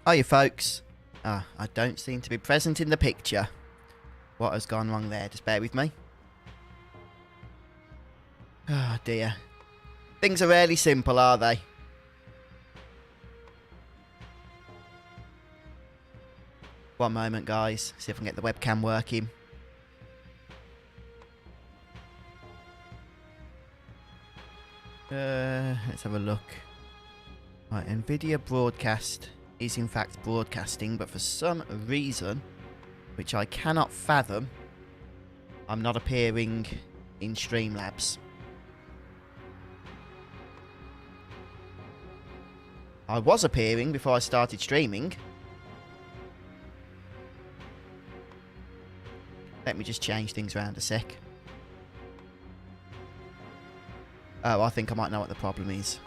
Hiya, folks. I don't seem to be present in the picture. What has gone wrong there? Just bear with me. Oh, dear. Things are really simple, are they? One moment, guys. See if I can get the webcam working. Let's have a look. Right, NVIDIA broadcast is in fact broadcasting, but for some reason, which I cannot fathom, I'm not appearing in Streamlabs. I was appearing before I started streaming. Let me just change things around a sec. Oh, I think I might know what the problem is.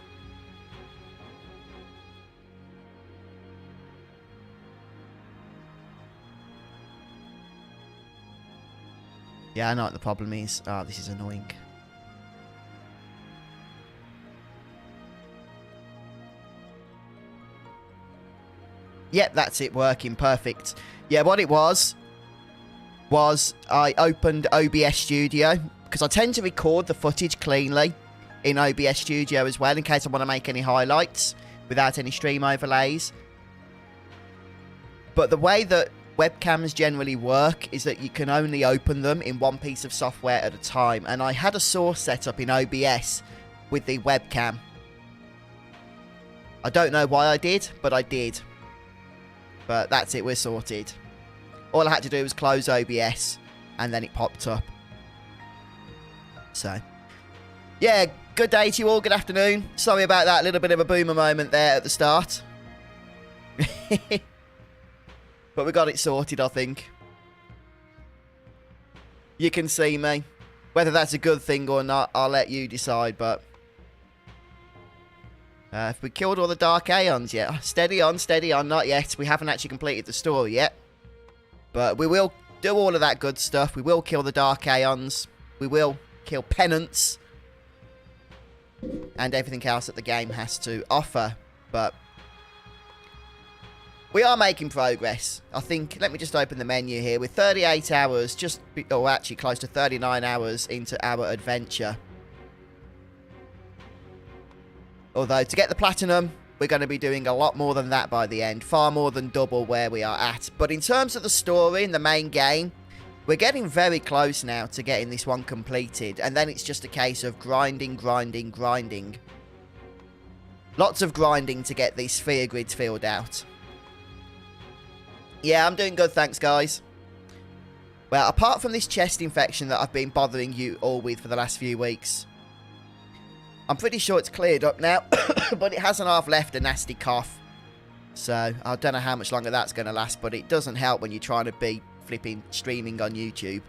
Yeah, I know what the problem is. Oh, this is annoying. Yep, that's it, working perfect. Yeah, what it was I opened OBS Studio, because I tend to record the footage cleanly in OBS Studio as well, in case I want to make any highlights without any stream overlays. But the way that webcams generally work is that you can only open them in one piece of software at a time, and I had a source set up in OBS with the webcam. I don't know why I did, but I did. But that's it, we're sorted. All I had to do was close OBS, and then it popped up. So, yeah, good day to you all, good afternoon. Sorry about that little bit of a boomer moment there at the start. But we got it sorted, I think. You can see me. Whether that's a good thing or not, I'll let you decide, but... if we killed all the Dark Aeons yet? Steady on, not yet. We haven't actually completed the story yet. But we will do all of that good stuff. We will kill the Dark Aeons. We will kill Penance. And everything else that the game has to offer. But... we are making progress. I think, let me just open the menu here. We're 38 hours, or actually close to 39 hours into our adventure. Although, to get the platinum, we're going to be doing a lot more than that by the end. Far more than double where we are at. But in terms of the story in the main game, we're getting very close now to getting this one completed. And then it's just a case of grinding. Lots of grinding to get these sphere grids filled out. Yeah, I'm doing good, thanks, guys. Well, apart from this chest infection that I've been bothering you all with for the last few weeks, I'm pretty sure it's cleared up now, but it hasn't half left a nasty cough. So, I don't know how much longer that's going to last, but it doesn't help when you're trying to be flipping streaming on YouTube.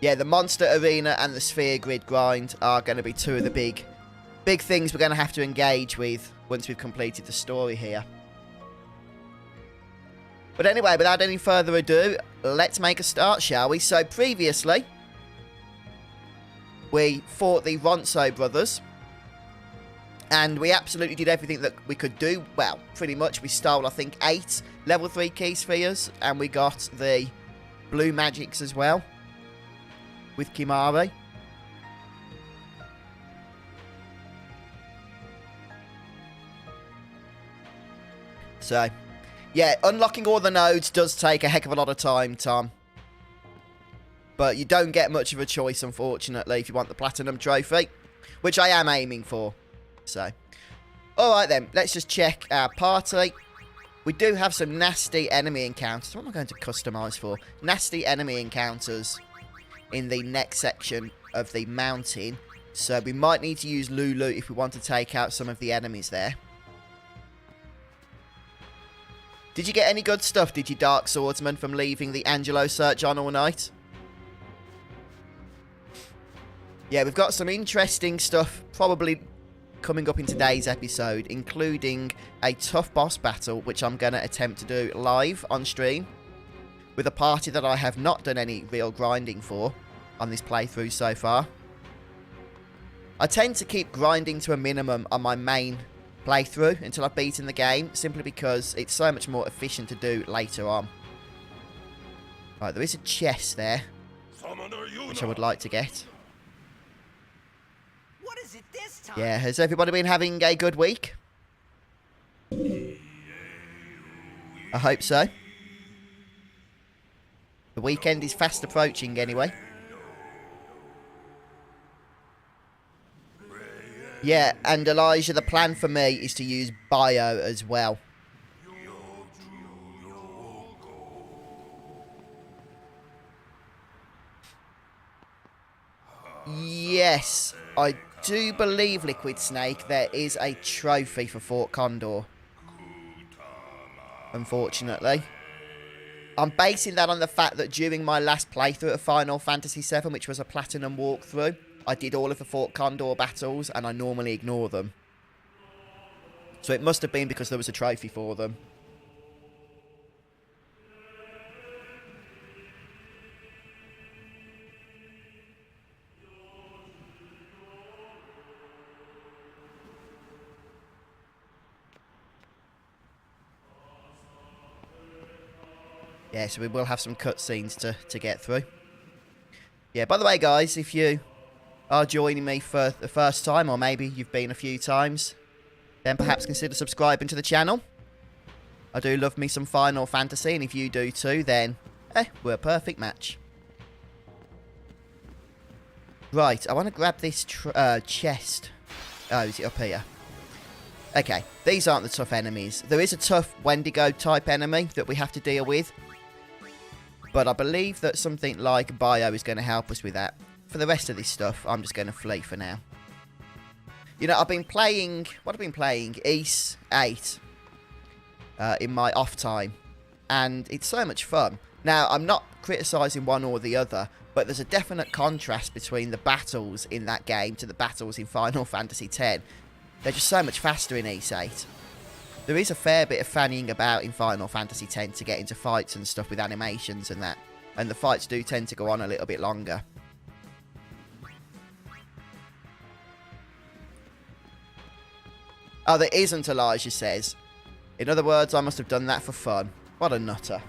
Yeah, the Monster Arena and the Sphere Grid grind are going to be two of the big things we're going to have to engage with once we've completed the story here. But anyway, without any further ado, let's make a start, shall we? So previously, we fought the Ronso brothers, and we absolutely did everything that we could do. Well, pretty much. We stole, I think, 8 level 3 key spheres, and we got the blue magics as well with Kimahri. So, yeah, unlocking all the nodes does take a heck of a lot of time, Tom. But you don't get much of a choice, unfortunately, if you want the Platinum Trophy, which I am aiming for. So, alright then, let's just check our party. We do have some nasty enemy encounters. What am I going to customise for? Nasty enemy encounters in the next section of the mountain. So, we might need to use Lulu if we want to take out some of the enemies there. Did you get any good stuff, did you, Dark Swordsman, from leaving the Angelo search on all night? Yeah, we've got some interesting stuff probably coming up in today's episode, including a tough boss battle, which I'm going to attempt to do live on stream with a party that I have not done any real grinding for on this playthrough so far. I tend to keep grinding to a minimum on my main playthrough until I've beaten the game, simply because it's so much more efficient to do later on. Right, there is a chest there, which I would like to get. What is it this time? Yeah, has everybody been having a good week? I hope so. The weekend is fast approaching anyway. Yeah, and Elijah, the plan for me is to use bio as well. Yes, I do believe, Liquid Snake, there is a trophy for Fort Condor. Unfortunately. I'm basing that on the fact that during my last playthrough of Final Fantasy VII, which was a Platinum walkthrough, I did all of the Fort Condor battles, and I normally ignore them. So it must have been because there was a trophy for them. Yeah, so we will have some cutscenes to get through. Yeah, by the way, guys, if you are joining me for the first time, or maybe you've been a few times, then perhaps consider subscribing to the channel. I do love me some Final Fantasy, and if you do too, then, we're a perfect match. Right, I want to grab this chest. Oh, is it up here? Okay, these aren't the tough enemies. There is a tough Wendigo type enemy that we have to deal with. But I believe that something like bio is going to help us with that. For the rest of this stuff, I'm just going to flee for now. You know, I've been playing... What I've been playing? Ys 8. In my off time. And it's so much fun. Now, I'm not criticising one or the other. But there's a definite contrast between the battles in that game to the battles in Final Fantasy X. They're just so much faster in Ys 8. There is a fair bit of fannying about in Final Fantasy X to get into fights and stuff with animations and that. And the fights do tend to go on a little bit longer. Oh, there isn't, Elijah says. In other words, I must have done that for fun. What a nutter.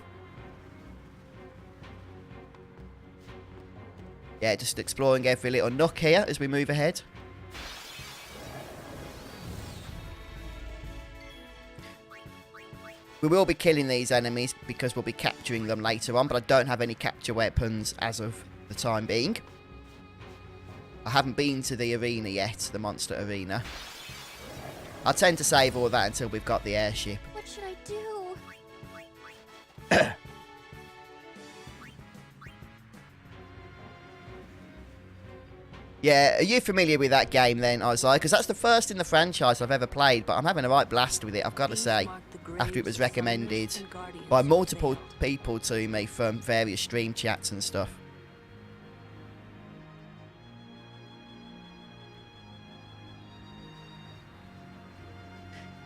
Yeah, just exploring every little nook here as we move ahead. We will be killing these enemies because we'll be capturing them later on, but I don't have any capture weapons as of the time being. I haven't been to the arena yet, the monster arena. I tend to save all that until we've got the airship. What should I do? Yeah, are you familiar with that game then, Isaiah? Because that's the first in the franchise I've ever played, but I'm having a right blast with it, I've got to say. After it was recommended by multiple people to me from various stream chats and stuff.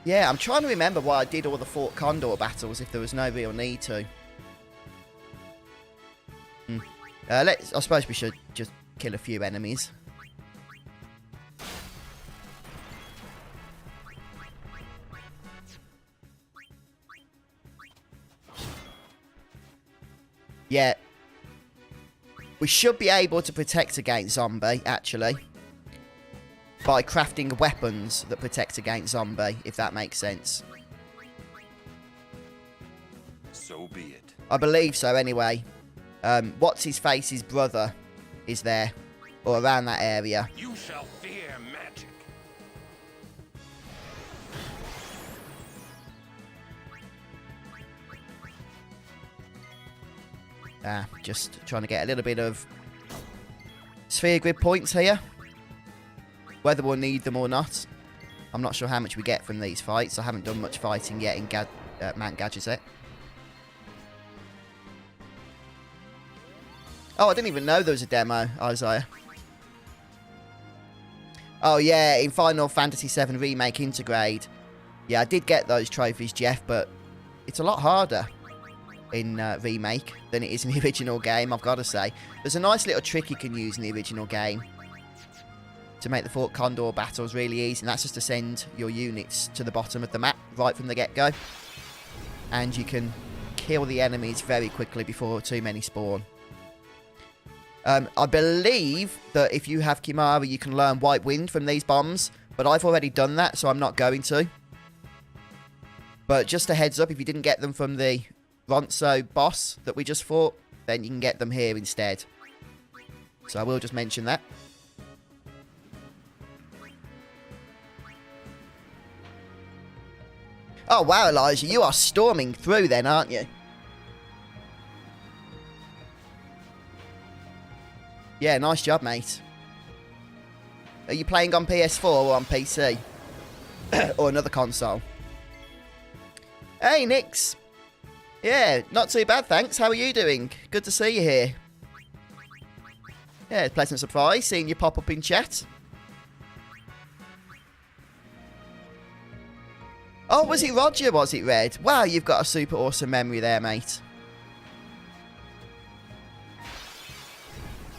Yeah, I'm trying to remember why I did all the Fort Condor battles if there was no real need to. I suppose we should just kill a few enemies. Yeah. We should be able to protect against zombie, actually. By crafting weapons that protect against zombie, if that makes sense. So be it. I believe so, anyway. What's-his-face's brother is there. Or around that area. You shall fear magic. Just trying to get a little bit of sphere grid points here. Whether we'll need them or not. I'm not sure how much we get from these fights. I haven't done much fighting yet in Mount Gadgeset. Oh, I didn't even know there was a demo, Isaiah. Oh, yeah, in Final Fantasy VII Remake Intergrade. Yeah, I did get those trophies, Jeff, but it's a lot harder in Remake than it is in the original game, I've got to say. There's a nice little trick you can use in the original game to make the Fort Condor battles really easy, and that's just to send your units to the bottom of the map right from the get-go. And you can kill the enemies very quickly before too many spawn. I believe that if you have Kimahri, you can learn White Wind from these bombs, but I've already done that, so I'm not going to. But just a heads up, if you didn't get them from the Ronso boss that we just fought, then you can get them here instead. So I will just mention that. Oh wow, Elijah, you are storming through then, aren't you? Yeah, nice job, mate. Are you playing on PS4 or on PC? Or another console? Hey, Nix. Yeah, not too bad, thanks. How are you doing? Good to see you here. Yeah, pleasant surprise seeing you pop up in chat. Oh, was it Roger, was it, Red? Wow, you've got a super awesome memory there, mate.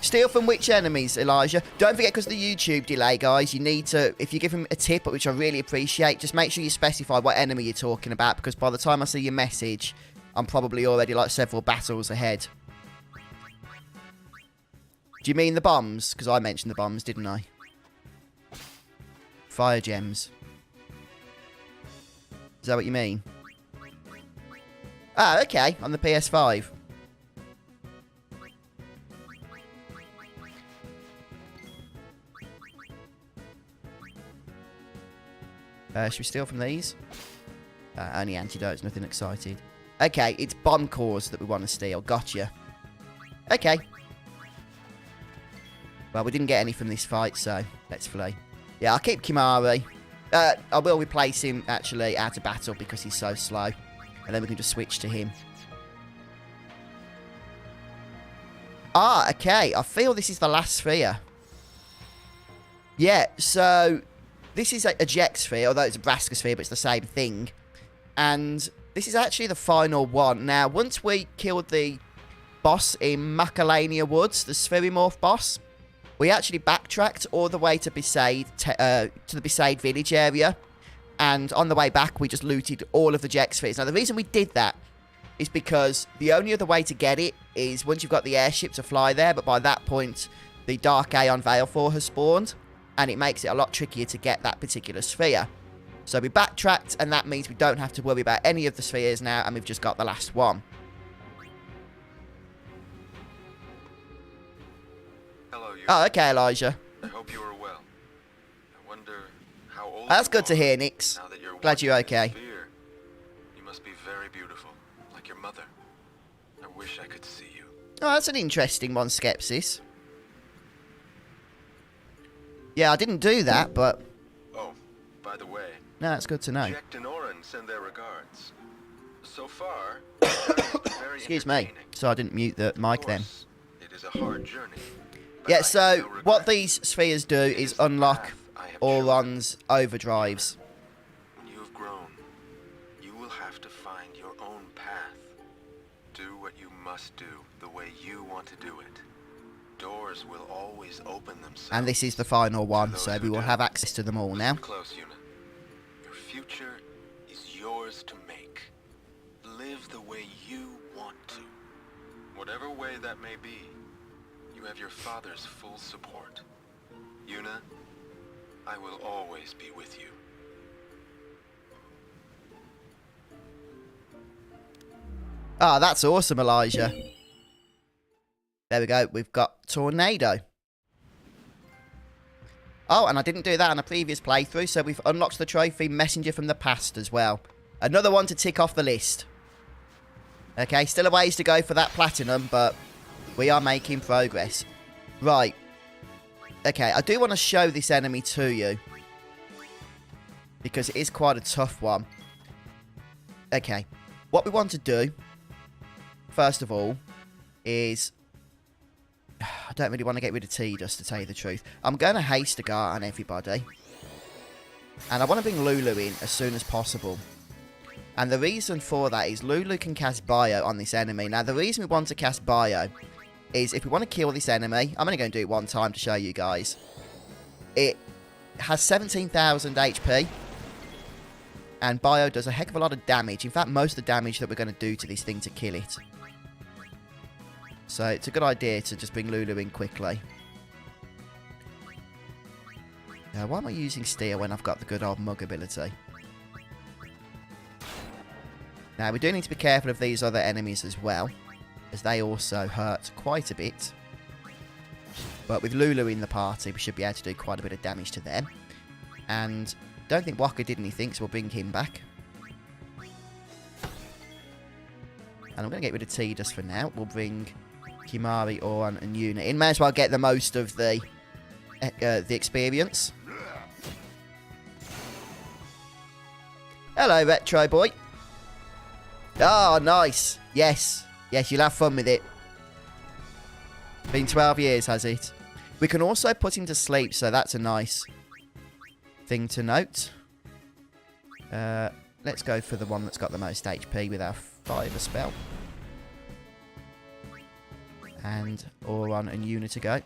Steal from which enemies, Elijah? Don't forget, because of the YouTube delay, guys, you need to, if you give him a tip, which I really appreciate, just make sure you specify what enemy you're talking about, because by the time I see your message, I'm probably already, like, several battles ahead. Do you mean the bombs? Because I mentioned the bombs, didn't I? Fire gems. Is that what you mean? Ah, okay, on the PS5. Should we steal from these? Only antidotes, nothing excited. Okay, it's bomb cores that we want to steal. Gotcha. Okay. Well, we didn't get any from this fight, so let's flee. Yeah, I'll keep Kimahri. I will replace him, actually, out of battle because he's so slow. And then we can just switch to him. Ah, okay. I feel this is the last sphere. Yeah, so this is a Jecht sphere, although it's a Braska Sphere, but it's the same thing. And this is actually the final one. Now, once we killed the boss in Macalania Woods, the Spherimorph boss, we actually backtracked all the way to Besaid, to the Besaid village area. And on the way back, we just looted all of the Jecht spheres. Now, the reason we did that is because the only other way to get it is once you've got the airship to fly there. But by that point, the Dark Aeon Veilfor has spawned. And it makes it a lot trickier to get that particular sphere. So we backtracked, and that means we don't have to worry about any of the spheres now, and we've just got the last one. Hello, you. Oh, okay, Elijah. I hope you are well. I wonder how old That's you good to are hear, Nix. now that you're Glad you're watching the okay. sphere. You must be very beautiful, like your mother. I wish I could see you. Oh, that's an interesting one, Skepsis. Yeah, I didn't do that, but... Oh, by the way, No, that's good to know. Jecht and Auron send their regards. So far, very Excuse me. entertaining. So I didn't mute the mic Of then. course, it is a hard journey. but I Yeah, have so no what regrets. these spheres do It is the unlock path I have chosen. Auron's overdrives. When you have grown, you will have to find your own path. Do what you must do the way you want to do it. Doors will always open themselves. And this is the final one, those so who we will do. have access to them all now. Listen close, Una. Your future is yours to make. Live the way you want to. Whatever way that may be, you have your father's full support. Una, I will always be with you. Ah, that's awesome, Elijah. There we go. We've got Tornado. Oh, and I didn't do that on a previous playthrough, so we've unlocked the trophy Messenger from the Past as well. Another one to tick off the list. Okay, still a ways to go for that platinum, but we are making progress. Right. Okay, I do want to show this enemy to you, because it is quite a tough one. Okay, what we want to do, first of all, is... I don't really want to get rid of T-Dust, to tell you the truth. I'm going to haste a guard on everybody. And I want to bring Lulu in as soon as possible. And the reason for that is Lulu can cast Bio on this enemy. Now, the reason we want to cast Bio is if we want to kill this enemy... I'm only going to do it one time to show you guys. It has 17,000 HP. And Bio does a heck of a lot of damage. In fact, most of the damage that we're going to do to this thing to kill it. So it's a good idea to just bring Lulu in quickly. Now, why am I using Steer when I've got the good old Mug ability? Now, we do need to be careful of these other enemies as well, as they also hurt quite a bit. But with Lulu in the party, we should be able to do quite a bit of damage to them. And don't think Waka did anything, so we'll bring him back. And I'm going to get rid of Tidus for now. We'll bring Kimahri, Auron, and Yuna in. May as well get the most of the experience. Hello, Retro Boy. Oh, nice. Yes. Yes, you'll have fun with it. Been 12 years, has it? We can also put him to sleep, so that's a nice thing to note. Let's go for the one that's got the most HP with our Fiver spell. And Auron and Yuna to go.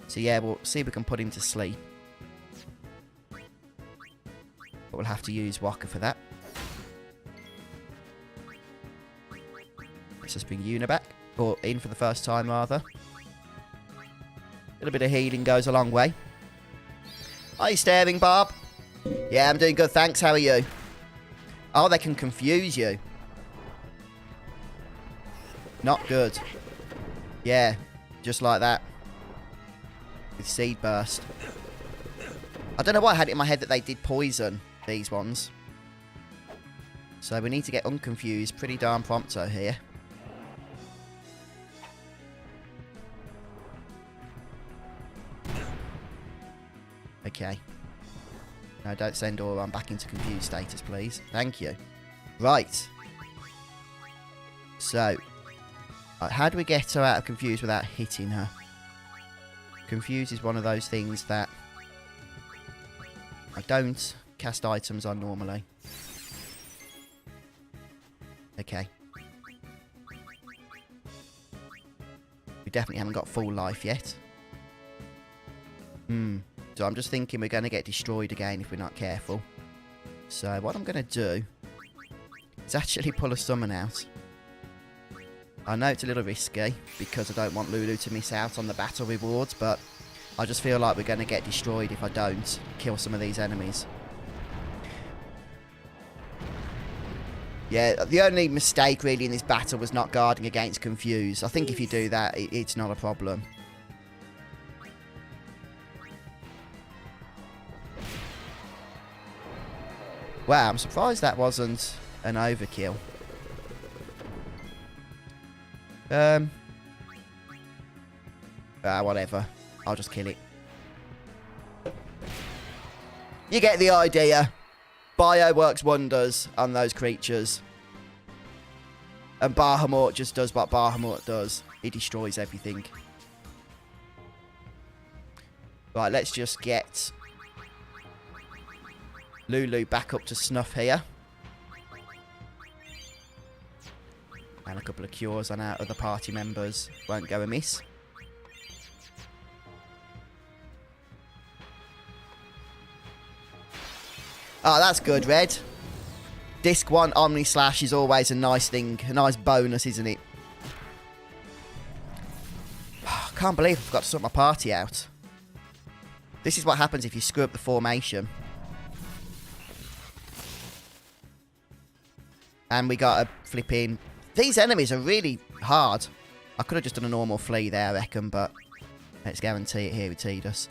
So yeah, we'll see if we can put him to sleep. But we'll have to use Waka for that. Let's just bring Yuna back. Or in for the first time, rather. A little bit of healing goes a long way. Are you staring, Barb? Yeah, I'm doing good, thanks. How are you? Oh, they can confuse you. Not good. Yeah, just like that. With Seed Burst. I don't know why I had it in my head that they did poison, these ones. So we need to get unconfused pretty darn prompto here. Okay. No, don't send Auron back into confused status, please. Thank you. Right. So, how do we get her out of confused without hitting her? Confused is one of those things that I don't cast items on normally. Okay. We definitely haven't got full life yet. So I'm just thinking we're going to get destroyed again if we're not careful. So what I'm going to do is actually pull a summon out. I know it's a little risky because I don't want Lulu to miss out on the battle rewards, but I just feel like we're going to get destroyed if I don't kill some of these enemies. Yeah, the only mistake really in this battle was not guarding against Confuse. I think if you do that, it's not a problem. Wow, I'm surprised that wasn't an overkill. Whatever. I'll just kill it. You get the idea. Bio works wonders on those creatures. And Bahamut just does what Bahamut does. He destroys everything. Right, let's just get Lulu back up to snuff here. And a couple of cures on our other party members won't go amiss. Oh, that's good, Red. Disc 1 Omni Slash is always a nice thing. A nice bonus, isn't it? I can't believe I've got to sort my party out. This is what happens if you screw up the formation. And we got a flipping... These enemies are really hard. I could have just done a normal flea there, I reckon, but let's guarantee it here with Tidus.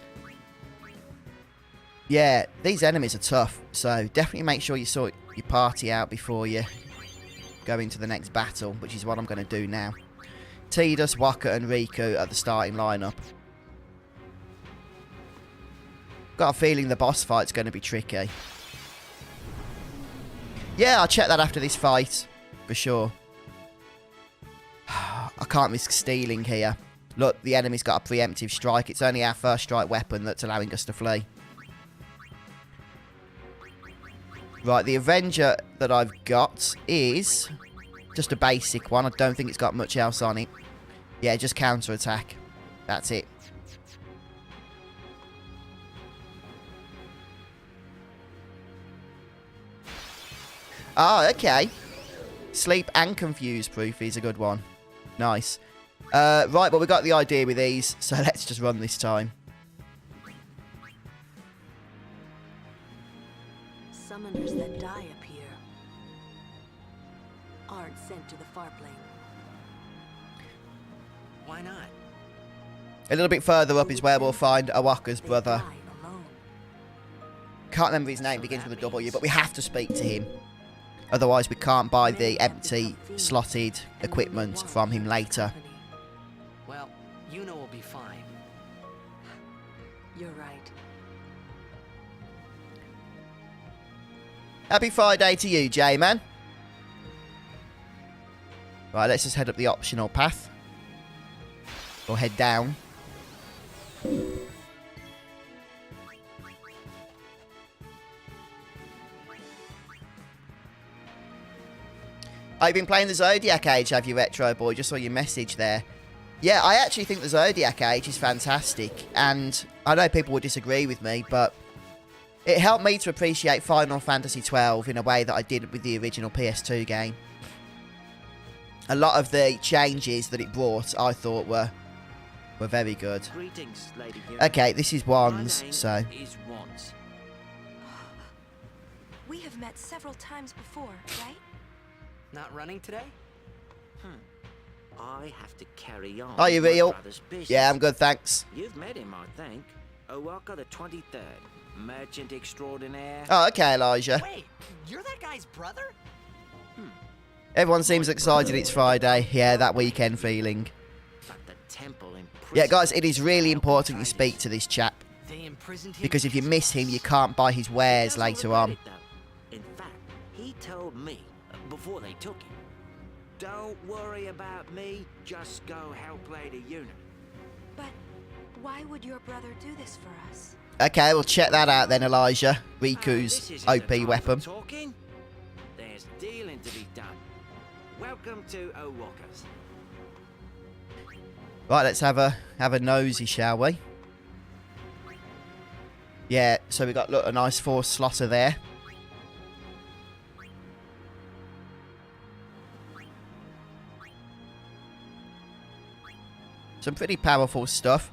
Yeah, these enemies are tough, so definitely make sure you sort your party out before you go into the next battle, which is what I'm going to do now. Tidus, Waka and Riku at the starting lineup. Got a feeling the boss fight's going to be tricky. Yeah, I'll check that after this fight, for sure. I can't risk stealing here. Look, the enemy's got a preemptive strike. It's only our first strike weapon that's allowing us to flee. Right, the Avenger that I've got is just a basic one. I don't think it's got much else on it. Yeah, just counter-attack. That's it. Ah, okay. Sleep and confuse proof is a good one. Nice. Right, well, we got the idea with these, so let's just run this time. Summoners that die appear. Aren't sent to the far plane. Why not? A little bit further up is where we'll find Awaka's brother. Die alone. Can't remember his name, begins with a W, but we have to speak to him. Otherwise, we can't buy the empty, slotted equipment from him later. Well, you know we'll be fine. You're right. Happy Friday to you, J-Man. Right, let's just head up the optional path. Or head down. Oh, you've been playing the Zodiac Age, have you, Retro Boy? Just saw your message there. Yeah, I actually think the Zodiac Age is fantastic. And I know people would disagree with me, but it helped me to appreciate Final Fantasy XII in a way that I did with the original PS2 game. A lot of the changes that it brought, I thought, were very good. Greetings, Lady Human. Okay, this is Wands, so... My name is Wands. We have met several times before, right? Not running today? I have to carry on. Are you with my real? brother's business. Yeah, I'm good, thanks. You've met him, I think. Owaka the 23rd, merchant extraordinaire. Oh, okay, Elijah. Wait, you're that guy's brother? Everyone seems excited it's Friday. Yeah, that weekend feeling. But the temple in Yeah, guys, it is really important you speak to this chap. They imprisoned him Because if you because miss him, you can't buy his wares later on. In fact, he told me before they took him. Don't worry about me, just go help Lady Unit. But why would your brother do this for us? Okay, we'll check that out then, Elijah. This Riku's isn't the OP time for weapon. Talking. There's dealing to be done. Welcome to Owaka's. Right, let's have a nosy, shall we? Yeah, so we got look, a nice 4-slotter there. Some pretty powerful stuff.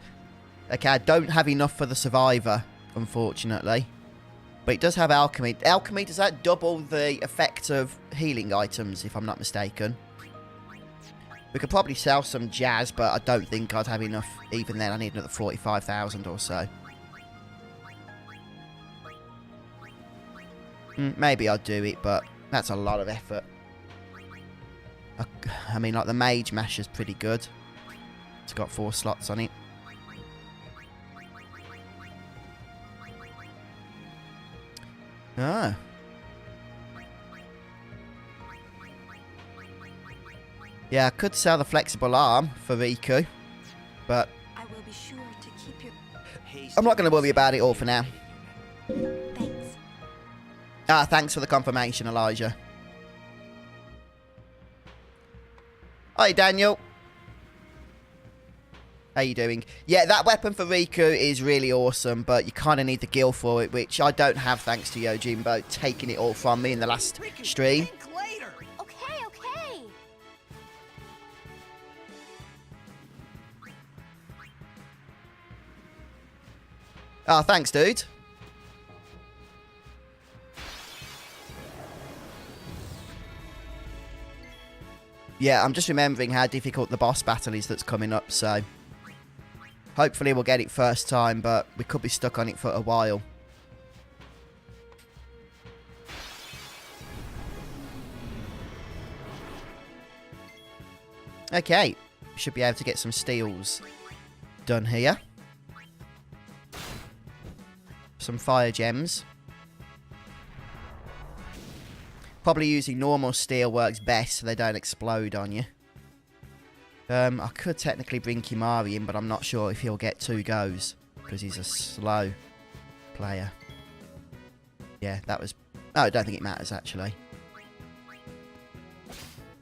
Okay, I don't have enough for the Survivor, unfortunately. But it does have Alchemy. Alchemy, does that double the effect of healing items, if I'm not mistaken? We could probably sell some jazz, but I don't think I'd have enough. Even then, I need another 45,000 or so. Maybe I'd do it, but that's a lot of effort. I mean, like, the Mage Masher's pretty good. It's got 4 slots on it. Ah. Yeah, I could sell the flexible arm for Riku, but I will be sure to keep your... I'm not going to worry about it all for now. Thanks. Ah, thanks for the confirmation, Elijah. Hi, Daniel. How you doing? Yeah, that weapon for Riku is really awesome, but you kind of need the gil for it, which I don't have thanks to Yojimbo taking it all from me in the last stream. Think later. Okay, okay. Oh, thanks, dude. Yeah, I'm just remembering how difficult the boss battle is that's coming up, so... Hopefully we'll get it first time, but we could be stuck on it for a while. Okay, should be able to get some steals done here. Some fire gems. Probably using normal steel works best so they don't explode on you. I could technically bring Kimahri in, but I'm not sure if he'll get 2 goes. Because he's a slow player. Yeah, that was... Oh, I don't think it matters, actually.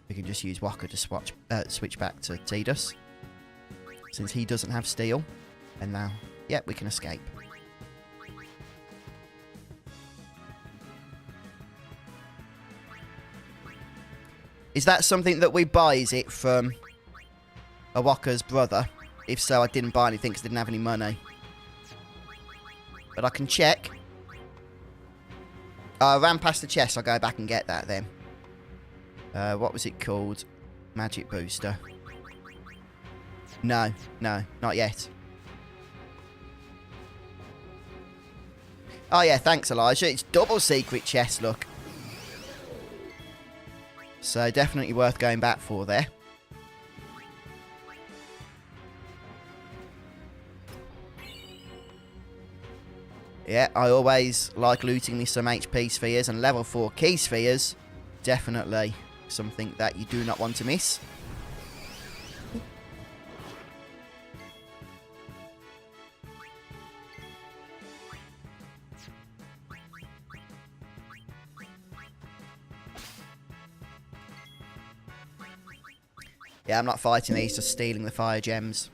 We can just use Waka to switch back to Tidus. Since he doesn't have steel. And now, yeah, we can escape. Is that something that we buy, is it, from Awaka's brother? If so, I didn't buy anything because I didn't have any money. But I can check. I ran past the chest. I'll go back and get that then. What was it called? Magic booster. No, not yet. Oh yeah, thanks Elijah. It's double secret chest, look. So definitely worth going back for there. Yeah, I always like looting me some HP spheres, and level 4 key spheres, definitely something that you do not want to miss. Yeah, I'm not fighting these, just stealing the fire gems.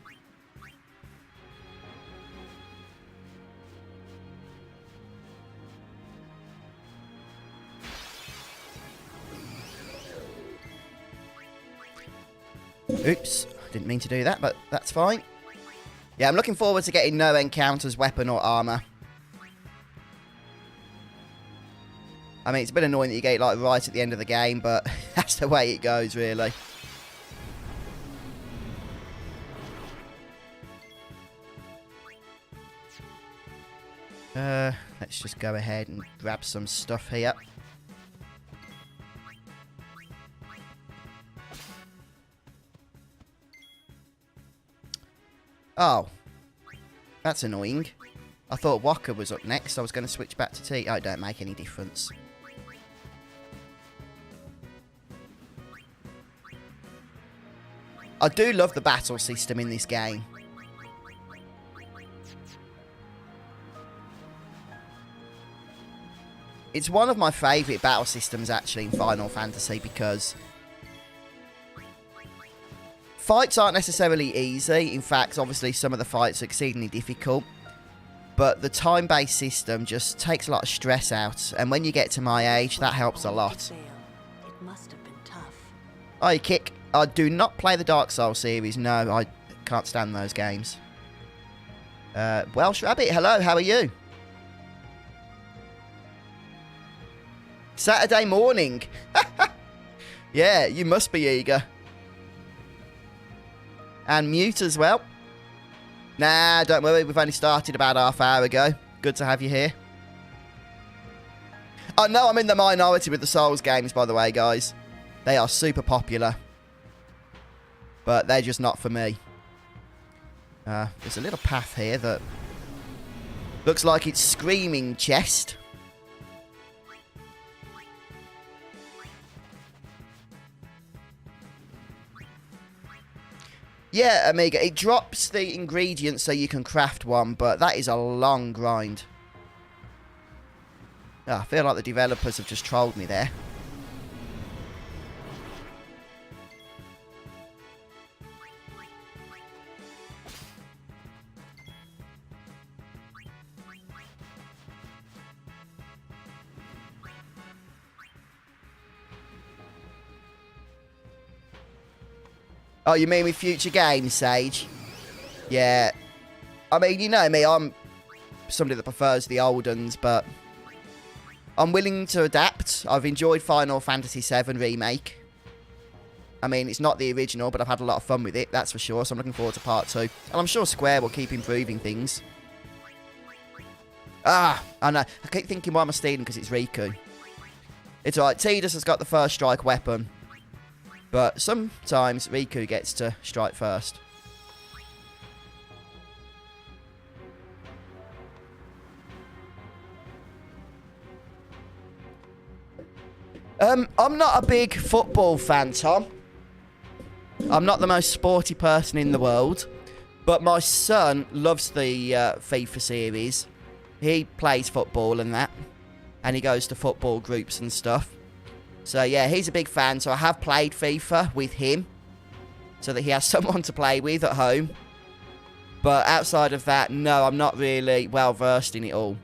Oops, didn't mean to do that, but that's fine. Yeah, I'm looking forward to getting no encounters, weapon or armor. I mean, it's a bit annoying that you get it like right at the end of the game, but that's the way it goes, really. Let's just go ahead and grab some stuff here. Oh. That's annoying. I thought Waka was up next. I was going to switch back to T. Oh, it don't make any difference. I do love the battle system in this game. It's one of my favourite battle systems, actually, in Final Fantasy, because fights aren't necessarily easy. In fact, obviously, some of the fights are exceedingly difficult. But the time-based system just takes a lot of stress out. And when you get to my age, that helps a lot. It must have been tough. Hi, Kick. I do not play the Dark Souls series. No, I can't stand those games. Welsh Rabbit, hello, how are you? Saturday morning. Yeah, you must be eager. And Mute as well. Nah, don't worry, we've only started about half hour ago. Good to have you here. Oh no, I'm in the minority with the Souls games, by the way, guys. They are super popular. But they're just not for me. There's a little path here that looks like it's screaming chest. Yeah, Amiga, it drops the ingredients so you can craft one, but that is a long grind. Oh, I feel like the developers have just trolled me there. Oh, you mean with future games, Sage? Yeah. I mean, you know me, I'm somebody that prefers the old ones, but I'm willing to adapt. I've enjoyed Final Fantasy VII Remake. I mean, it's not the original, but I've had a lot of fun with it, that's for sure, so I'm looking forward to part 2. And I'm sure Square will keep improving things. Ah, I know. I keep thinking, why am I stealing? Because it's Riku. It's alright, Tidus has got the first strike weapon. But sometimes Riku gets to strike first. I'm not a big football fan, Tom. I'm not the most sporty person in the world. But my son loves the FIFA series. He plays football and that. And he goes to football groups and stuff. So, yeah, he's a big fan. So, I have played FIFA with him. So that he has someone to play with at home. But outside of that, no, I'm not really well versed in it all.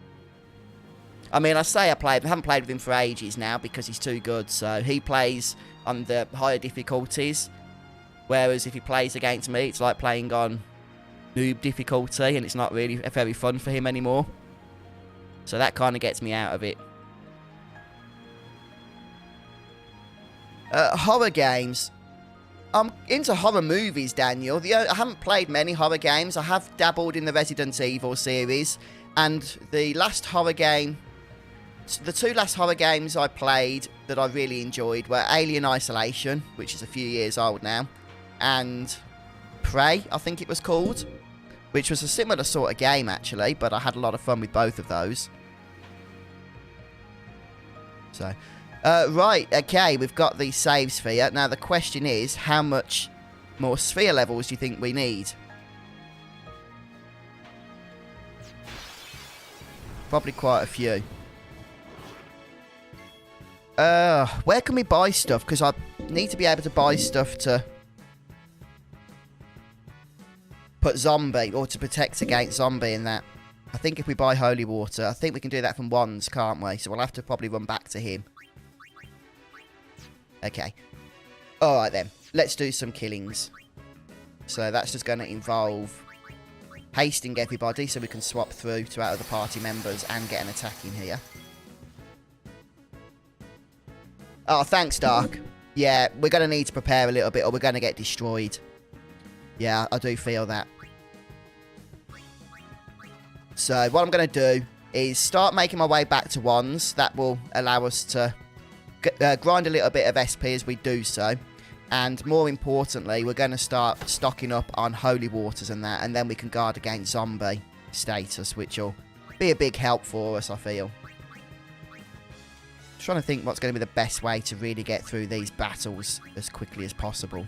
I mean, I say I haven't played with him for ages now because he's too good. So, he plays on the higher difficulties. Whereas if he plays against me, it's like playing on noob difficulty, and it's not really very fun for him anymore. So that kind of gets me out of it. Horror games. I'm into horror movies, Daniel. I haven't played many horror games. I have dabbled in the Resident Evil series, and the last horror game, the two last horror games I played that I really enjoyed were Alien Isolation, which is a few years old now, and Prey, I think it was called, which was a similar sort of game actually, but I had a lot of fun with both of those. So, right, okay, we've got the save sphere. Now the question is, how much more sphere levels do you think we need? Probably quite a few. Where can we buy stuff? Because I need to be able to buy stuff to put zombie, or to protect against zombie and that. I think if we buy holy water, I think we can do that from Wands, can't we? So we'll have to probably run back to him. Okay. Alright then. Let's do some killings. So that's just going to involve hasting everybody so we can swap through to out of the party members and get an attack in here. Oh, thanks, Dark. Yeah, we're going to need to prepare a little bit or we're going to get destroyed. Yeah, I do feel that. So what I'm going to do is start making my way back to Wands. That will allow us to grind a little bit of SP as we do so. And more importantly, we're going to start stocking up on holy waters and that. And then we can guard against zombie status, which will be a big help for us, I feel. Trying to think what's going to be the best way to really get through these battles as quickly as possible.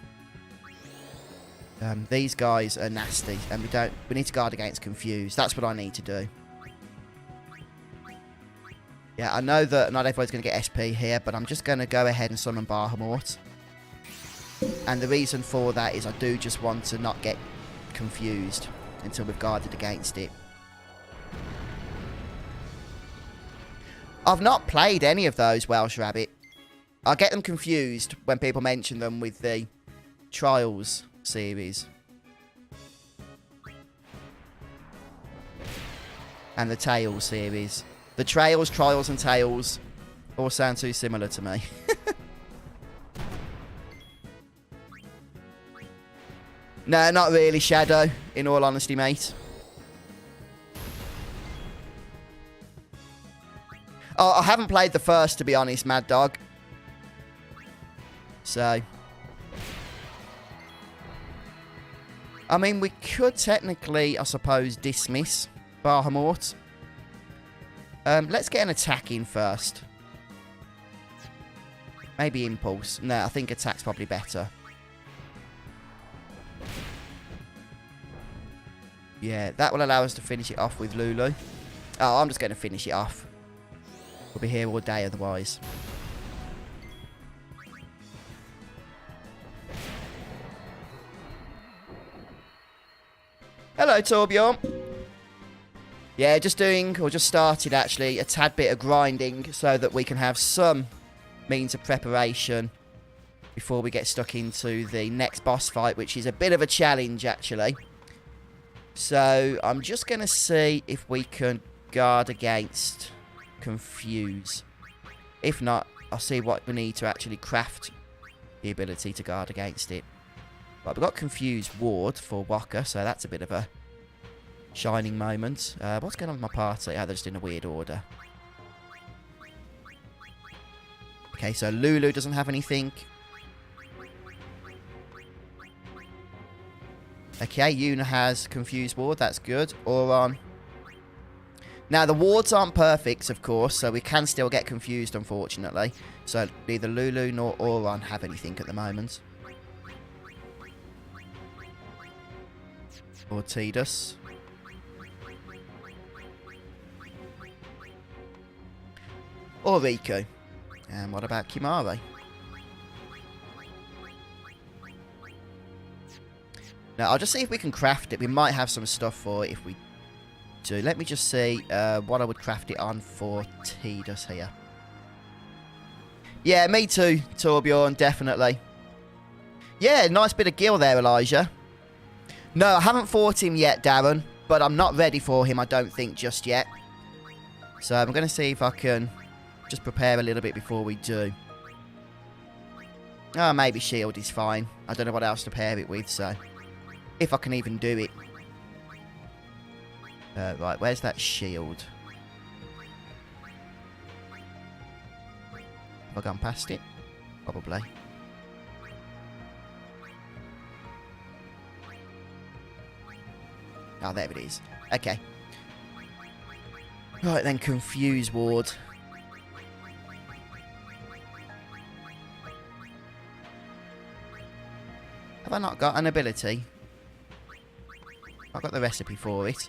These guys are nasty, and we need to guard against confuse. That's what I need to do. Yeah, I know that not everybody's going to get SP here, but I'm just going to go ahead and summon Bahamut. And the reason for that is I do just want to not get confused until we've guarded against it. I've not played any of those Welsh Rabbit. I get them confused when people mention them with the Trials series. And the Tales series. The Trails, Trials and Tales all sound too similar to me. No, not really, Shadow, in all honesty, mate. Oh, I haven't played the first, to be honest, Mad Dog. So. I mean, we could technically, I suppose, dismiss Bahamut. Let's get an attack in first. Maybe Impulse. No, I think attack's probably better. Yeah, that will allow us to finish it off with Lulu. Oh, I'm just going to finish it off. We'll be here all day otherwise. Hello, Torbjorn. Yeah, just started actually a tad bit of grinding so that we can have some means of preparation before we get stuck into the next boss fight, which is a bit of a challenge actually. So I'm just going to see if we can guard against confuse. If not, I'll see what we need to actually craft the ability to guard against it. Right, we've got confused ward for Waka, so that's a bit of a shining moment. What's going on with my party? Oh, they're just in a weird order. Okay, so Lulu doesn't have anything. Okay, Yuna has confused ward, that's good. Auron. Now, the wards aren't perfect, of course, so we can still get confused, unfortunately. So, neither Lulu nor Auron have anything at the moment. Or Tidus. Or Riku. And what about Kimahri? Now, I'll just see if we can craft it. We might have some stuff for it if we do. Let me just see what I would craft it on for Tidus here. Yeah, me too, Torbjorn, definitely. Yeah, nice bit of gil there, Elijah. No, I haven't fought him yet, Darren, but I'm not ready for him, I don't think, just yet. So I'm going to see if I can just prepare a little bit before we do. Oh, maybe shield is fine. I don't know what else to pair it with, so... If I can even do it. Right, where's that shield? Have I gone past it? Probably. Oh, there it is. Okay. Right then, Confuse Ward. Have I not got an ability? I've got the recipe for it.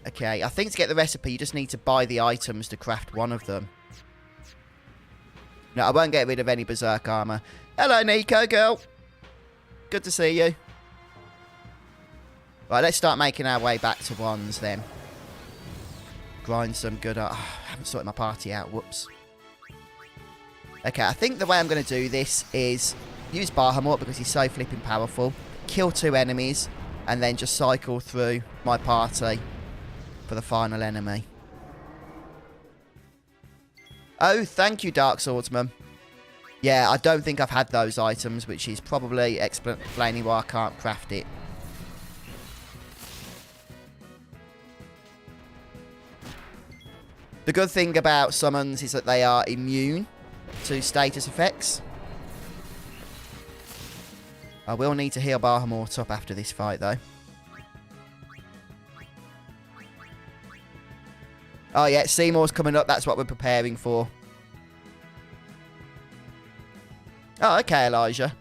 Okay, I think to get the recipe, you just need to buy the items to craft one of them. No, I won't get rid of any Berserk armor. Hello, Nico, girl. Good to see you. Right, let's start making our way back to ones then. Grind some good... I haven't sorted my party out. Whoops. Okay, I think the way I'm going to do this is use Bahamut because he's so flipping powerful. Kill 2 enemies and then just cycle through my party for the final enemy. Oh, thank you, Dark Swordsman. Yeah, I don't think I've had those items, which is probably explaining why I can't craft it. The good thing about summons is that they are immune to status effects. I will need to heal Bahamut up after this fight, though. Oh, yeah, Seymour's coming up. That's what we're preparing for. Oh, okay, Elijah.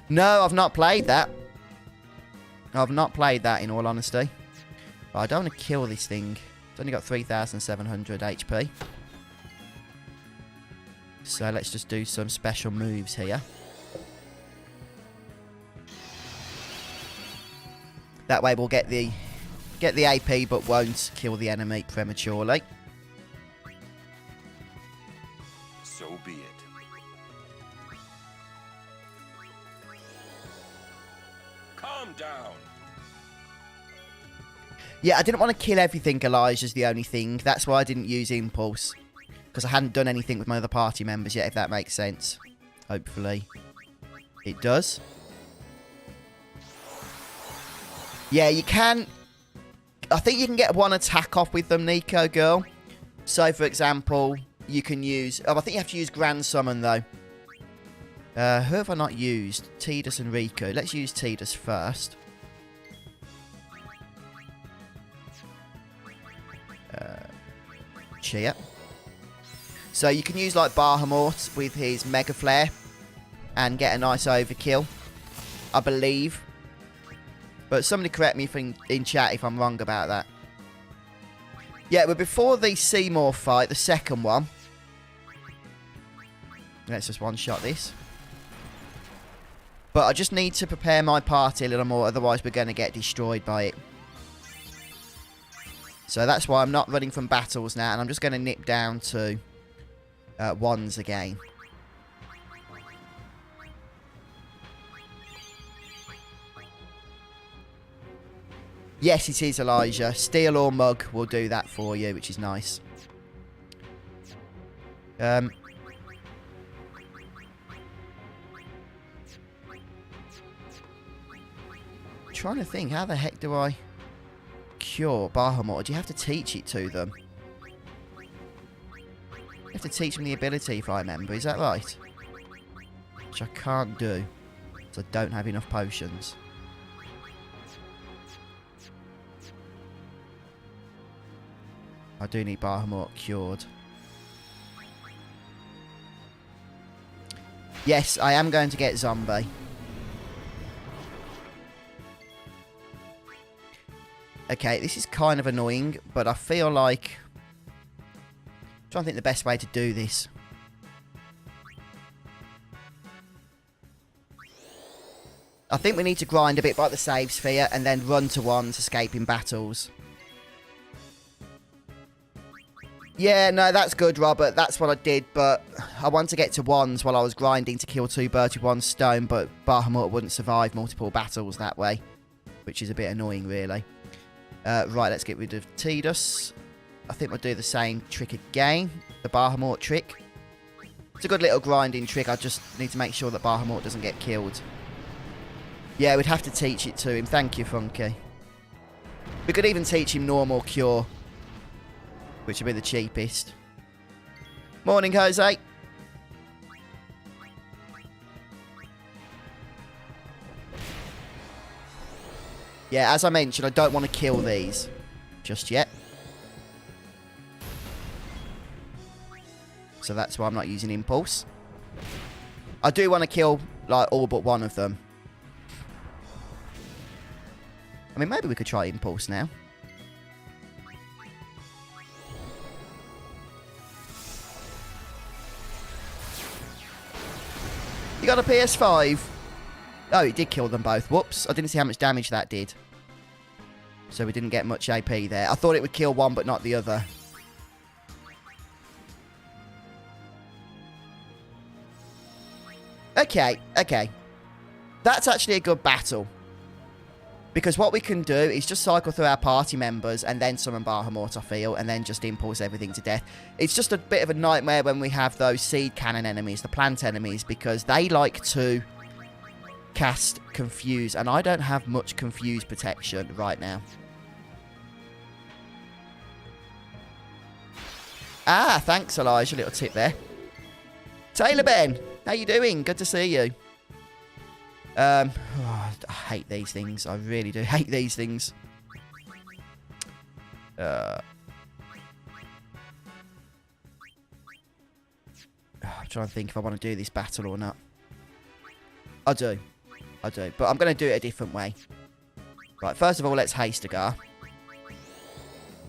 No, I've not played that. I've not played that, in all honesty. But I don't want to kill this thing. It's only got 3,700 HP. So let's just do some special moves here. That way we'll get the AP, but won't kill the enemy prematurely. So be it. Calm down. Yeah, I didn't want to kill everything, Elijah's the only thing. That's why I didn't use Impulse. Because I hadn't done anything with my other party members yet, if that makes sense. Hopefully it does. Yeah, you can... I think you can get one attack off with them, Nico girl. So, for example, you can use... Oh, I think you have to use Grand Summon, though. Who have I not used? Tidus and Riku. Let's use Tidus first. Cheer. So you can use like Bahamut with his Mega Flare and get a nice overkill, I believe. But somebody correct me if in chat if I'm wrong about that. Yeah, but before the Seymour fight, the second one. Let's just one-shot this. But I just need to prepare my party a little more, otherwise we're going to get destroyed by it. So that's why I'm not running from battles now, and I'm just going to nip down to ones again. Yes, it is, Elijah. Steel or mug will do that for you, which is nice. Trying to think, how the heck do I cure Bahamut? Do you have to teach it to them? You have to teach them the ability, if I remember. Is that right? Which I can't do, because I don't have enough potions. I do need Bahamut cured. Yes, I am going to get zombie. Okay, this is kind of annoying, but I feel like... I'm trying to think the best way to do this. I think we need to grind a bit by the save sphere and then run to ones, escaping battles. Yeah, no, that's good, Robert. That's what I did, but I want to get to wands while I was grinding to kill 2 birds with 1 stone, but Bahamut wouldn't survive multiple battles that way, which is a bit annoying, really. Right, let's get rid of Tidus. I think we'll do the same trick again, the Bahamut trick. It's a good little grinding trick. I just need to make sure that Bahamut doesn't get killed. Yeah, we'd have to teach it to him. Thank you, Funky. We could even teach him normal cure, which would be the cheapest. Morning, Jose. Yeah, as I mentioned, I don't want to kill these just yet. So that's why I'm not using Impulse. I do want to kill, like, all but one of them. I mean, maybe we could try Impulse now. You got a PS5? Oh, it did kill them both. Whoops. I didn't see how much damage that did. So we didn't get much AP there. I thought it would kill one, but not the other. Okay, okay. That's actually a good battle. Because what we can do is just cycle through our party members and then summon Bahamut, I feel, and then just impulse everything to death. It's just a bit of a nightmare when we have those seed cannon enemies, the plant enemies, because they like to cast Confuse, and I don't have much Confuse protection right now. Ah, thanks, Elijah. Little tip there. Taylor Ben, how you doing? Good to see you. Oh, I hate these things. I really do hate these things. I'm trying to think if I want to do this battle or not. I do. I do. But I'm going to do it a different way. Right, first of all, let's Hastagar.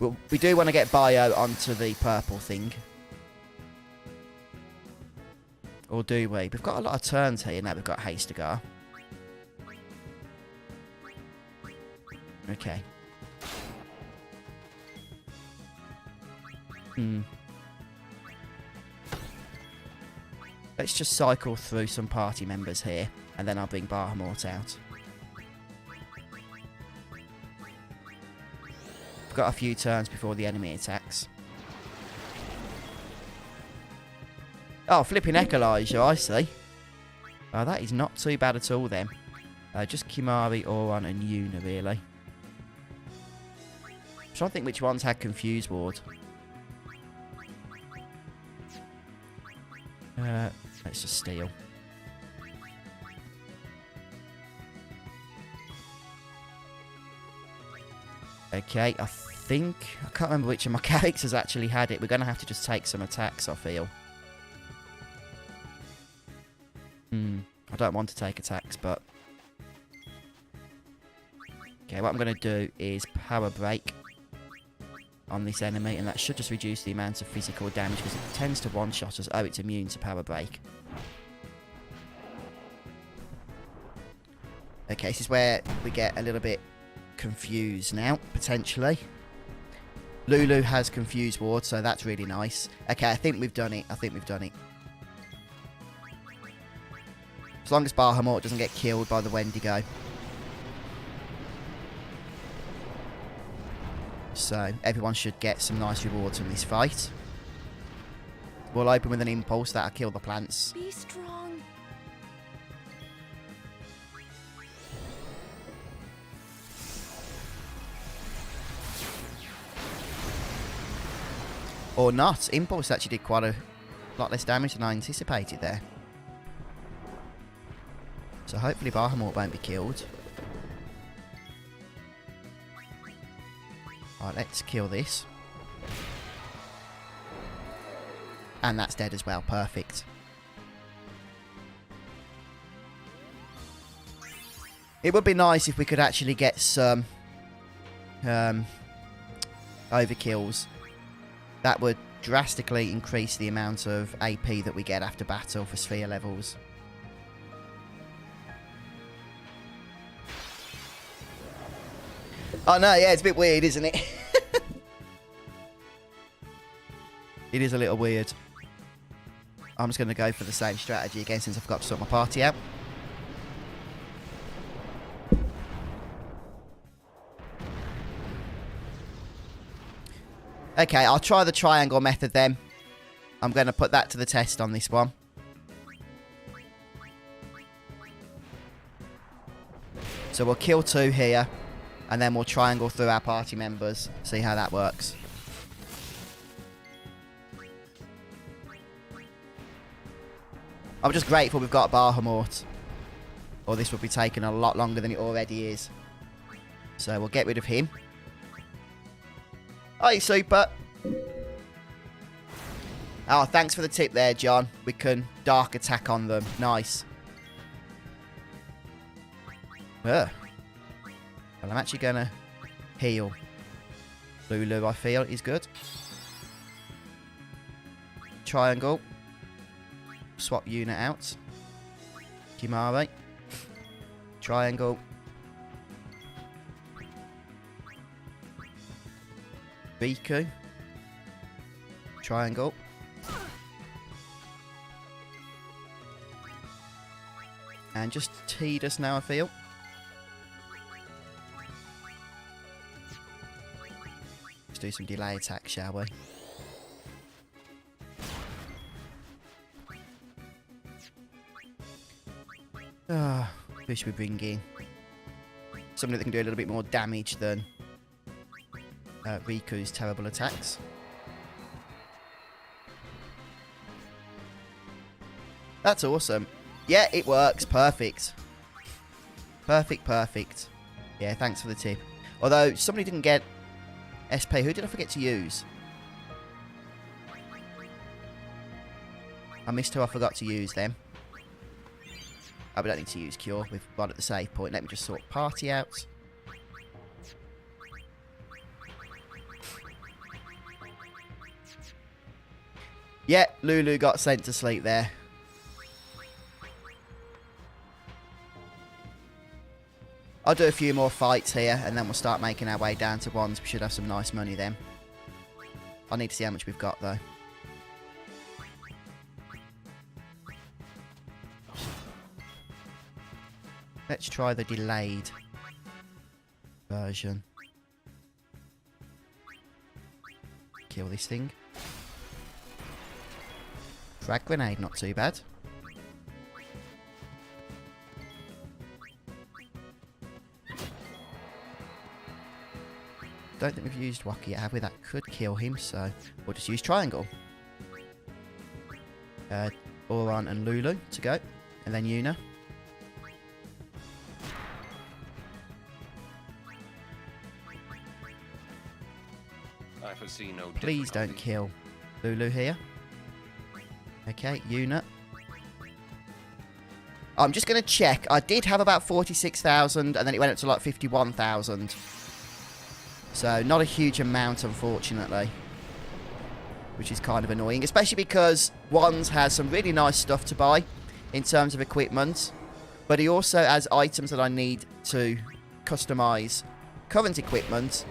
Well, we do want to get Bio onto the purple thing. Or do we? We've got a lot of turns here now. We've got Hastagar. Okay. Let's just cycle through some party members here, and then I'll bring Bahamut out. We've got a few turns before the enemy attacks. Oh, flipping Elijah, I see. Oh, that is not too bad at all then. Just Kimahri, Auron, and Yuna, really. I'm trying to think which ones had Confuse Ward. Let's just steal. Okay, I think... I can't remember which of my characters actually had it. We're going to have to just take some attacks, I feel. I don't want to take attacks, but... Okay, what I'm going to do is Power Break on this enemy, and that should just reduce the amount of physical damage, because it tends to one-shot us. Oh, it's immune to Power Break. Okay, this is where we get a little bit confused now, potentially. Lulu has Confused Ward, so that's really nice. Okay, I think we've done it. I think we've done it. As long as Bahamut doesn't get killed by the Wendigo. So, everyone should get some nice rewards from this fight. We'll open with an impulse that'll kill the plants. Be strong. Or not. Impulse actually did quite a lot less damage than I anticipated there. So hopefully Bahamut won't be killed. Alright, let's kill this. And that's dead as well. Perfect. It would be nice if we could actually get some overkills. That would drastically increase the amount of AP that we get after battle for sphere levels. Oh no, yeah, it's a bit weird, isn't it? It is a little weird. I'm just going to go for the same strategy again since I forgot to sort my party out. Okay, I'll try the triangle method then. I'm going to put that to the test on this one. So we'll kill 2 here, and then we'll triangle through our party members. See how that works. I'm just grateful we've got Bahamut, or this would be taking a lot longer than it already is. So we'll get rid of him. Hi, Super. Oh, thanks for the tip there, John. We can dark attack on them. Nice. Well, I'm actually going to heal. Lulu, I feel, is good. Triangle. Swap unit out. Kimahri. Triangle. Riku. Triangle. And just Tidus now, I feel. Let's do some delay attack, shall we? Who should we bring in? Somebody that can do a little bit more damage than Riku's terrible attacks. That's awesome. Yeah, it works. Perfect. Perfect, perfect. Yeah, thanks for the tip. Although, somebody didn't get SP. Who did I forget to use? I missed who I forgot to use then. Oh, we don't need to use Cure. We've got at the save point. Let me just sort party out. Yeah, Lulu got sent to sleep there. I'll do a few more fights here, and then we'll start making our way down to ones. We should have some nice money then. I need to see how much we've got, though. Let's try the delayed version. Kill this thing. Frag grenade, not too bad. Don't think we've used Waki yet, have we? That could kill him, so we'll just use Triangle. Auron and Lulu to go, and then Yuna. I foresee no Please don't kill Lulu here. Okay, Yuna. I'm just going to check. I did have about 46,000, and then it went up to like 51,000. So, not a huge amount, unfortunately. Which is kind of annoying. Especially because Wands has some really nice stuff to buy in terms of equipment. But he also has items that I need to customise current equipment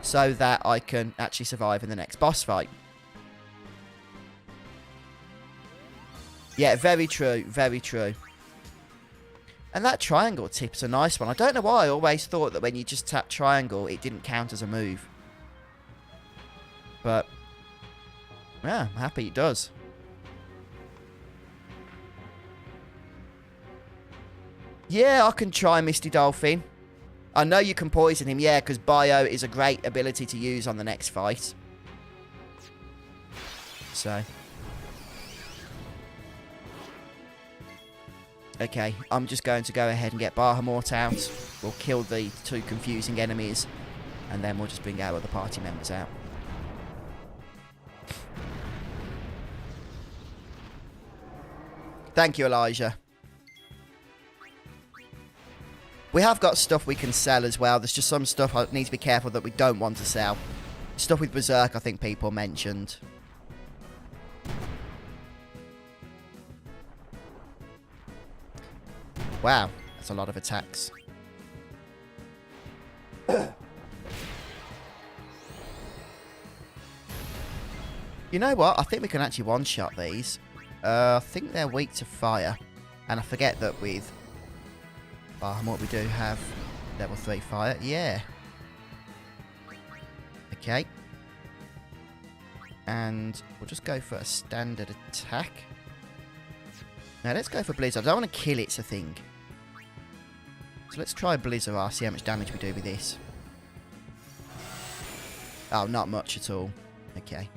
so that I can actually survive in the next boss fight. Yeah, very true. Very true. And that triangle tip's a nice one. I don't know why I always thought that when you just tap triangle, it didn't count as a move. But, yeah, I'm happy it does. Yeah, I can try Misty Dolphin. I know you can poison him, yeah, because Bio is a great ability to use on the next fight. So. Okay, I'm just going to go ahead and get Bahamut out. We'll kill the 2 confusing enemies. And then we'll just bring our other party members out. Thank you, Elijah. We have got stuff we can sell as well. There's just some stuff I need to be careful that we don't want to sell. Stuff with Berserk, I think people mentioned. Wow, that's a lot of attacks. You know what? I think we can actually one-shot these. I think they're weak to fire. And I forget that with what we do have level 3 fire. Yeah. Okay. And we'll just go for a standard attack. Now let's go for Blizzard. I don't want to kill its a thing. So let's try Blizzard. I'll see how much damage we do with this. Oh, not much at all. Okay.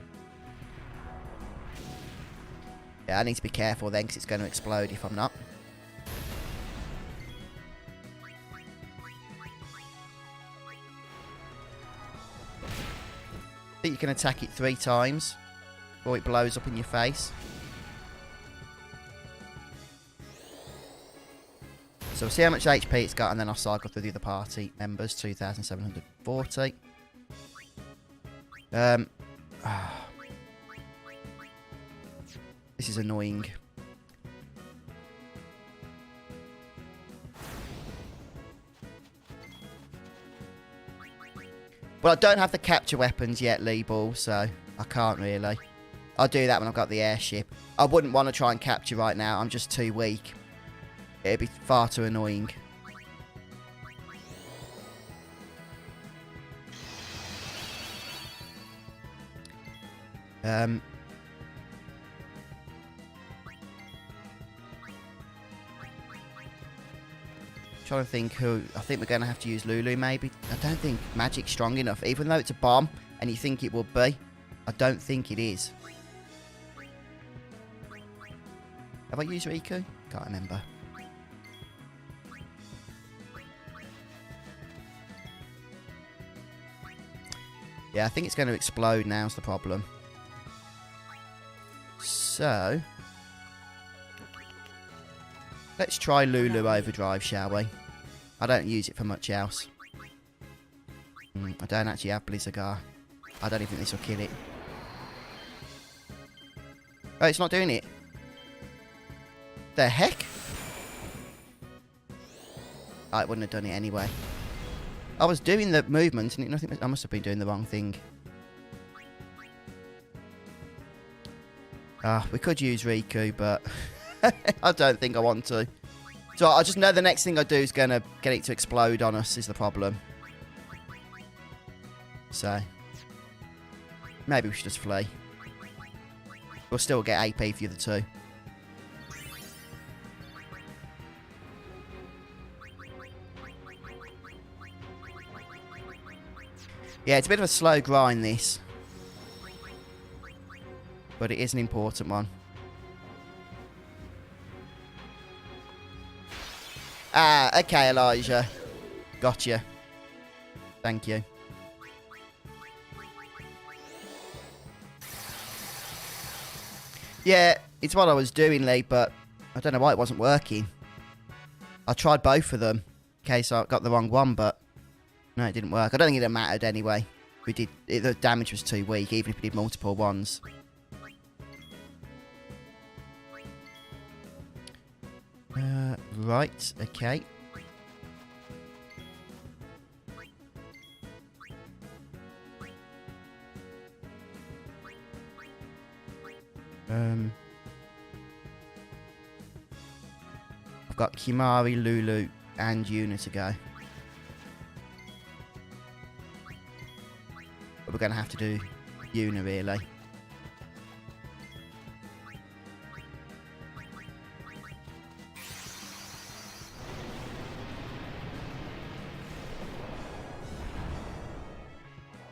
Yeah, I need to be careful then because it's going to explode if I'm not. I think you can attack it 3 times before it blows up in your face. So we'll see how much HP it's got, and then I'll cycle through the other party members. 2,740. This is annoying. Well, I don't have the capture weapons yet, Lee Ball, so I can't really. I'll do that when I've got the airship. I wouldn't want to try and capture right now. I'm just too weak. It'd be far too annoying. Trying to think who. I think we're going to have to use Lulu maybe. I don't think Magic's strong enough, even though it's a bomb and you think it would be. I don't think it is. Have I used Riku? Can't remember. Yeah, I think it's going to explode now is the problem. So let's try Lulu Overdrive, shall we? I don't use it for much else. I don't actually have Blizzardgar. I don't even think this will kill it. Oh, it's not doing it. The heck? Oh, it wouldn't have done it anyway. I was doing the movement and nothing. I must have been doing the wrong thing. We could use Riku, but I don't think I want to. So I just know the next thing I do is going to get it to explode on us is the problem. So maybe we should just flee. We'll still get AP for the other two. Yeah, it's a bit of a slow grind, this. But it is an important one. Ah, okay, Elijah. Gotcha. Thank you. Yeah, it's what I was doing, Lee, but I don't know why it wasn't working. I tried both of them in case I got the wrong one, but no, it didn't work. I don't think it mattered anyway. The damage was too weak, even if we did multiple ones. Right, okay. I've got Kimahri, Lulu, and Yuna to go. But we're going to have to do Yuna, really.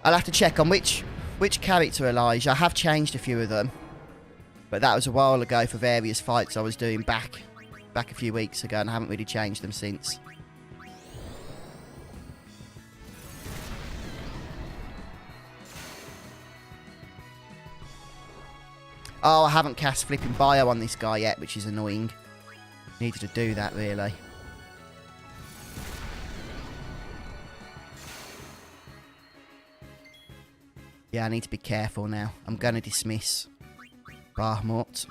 I'll have to check on which character, Elijah. I have changed a few of them. But that was a while ago for various fights I was doing back a few weeks ago, and I haven't really changed them since. Oh, I haven't cast flipping bio on this guy yet, which is annoying. Needed to do that, really. Yeah, I need to be careful now. I'm going to dismiss Bahamut.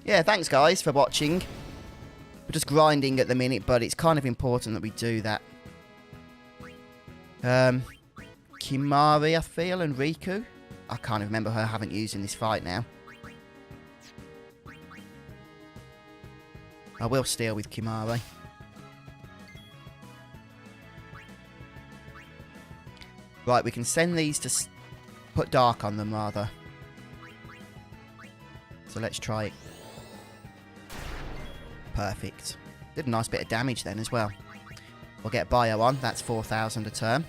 Yeah, thanks guys for watching. We're just grinding at the minute, but it's kind of important that we do that. Kimahri, I feel, and Riku. I can't remember her having used in this fight now. I will steal with Kimahri. Right, we can send these to put dark on them, rather. So let's try it. Perfect. Did a nice bit of damage then as well. We'll get Bio on. That's 4,000 a turn.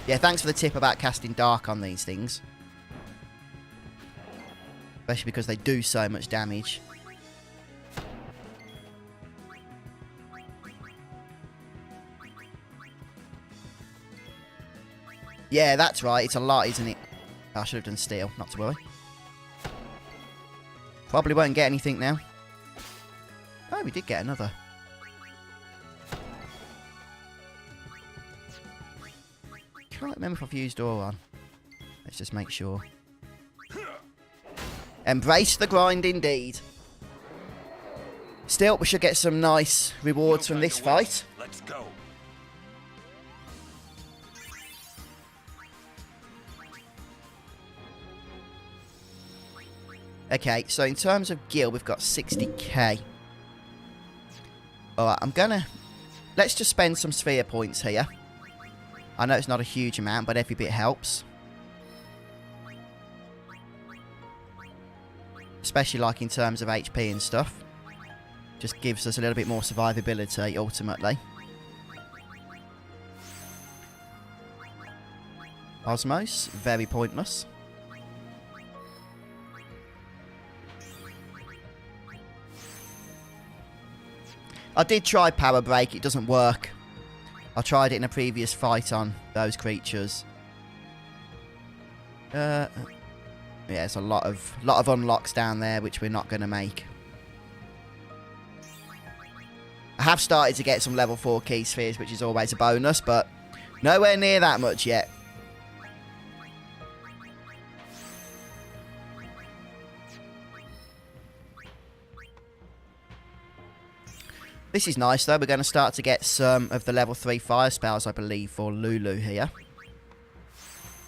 Yeah, thanks for the tip about casting dark on these things. Especially because they do so much damage. Yeah, that's right. It's a lot, isn't it? I should have done steel. Not to worry. Probably won't get anything now. Oh, we did get another. Can't remember if I've used Auron. Let's just make sure. Embrace the grind indeed. Still, we should get some nice rewards from this fight. Let's go. Okay, so in terms of gil, we've got 60k. Alright, I'm gonna... Let's just spend some sphere points here. I know it's not a huge amount, but every bit helps. Especially like in terms of HP and stuff. Just gives us a little bit more survivability, ultimately. Osmos, very pointless. I did try Power Break, it doesn't work. I tried it in a previous fight on those creatures. Yeah, there's a lot of unlocks down there which we're not going to make. I have started to get some level 4 key spheres, which is always a bonus, but nowhere near that much yet. This is nice though, we're going to start to get some of the level 3 fire spells, I believe, for Lulu here.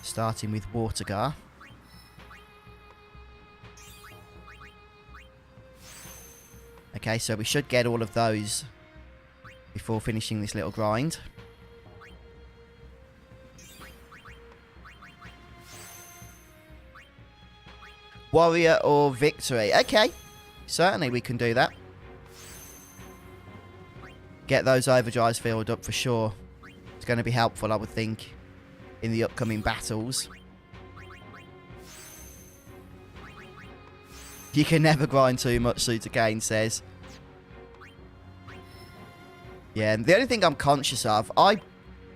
Starting with Watergar. Okay, so we should get all of those before finishing this little grind. Warrior or Victory. Okay, certainly we can do that. Get those overdrives filled up for sure. It's going to be helpful, I would think, in the upcoming battles. You can never grind too much, Suter Kane says. Yeah, and the only thing I'm conscious of, I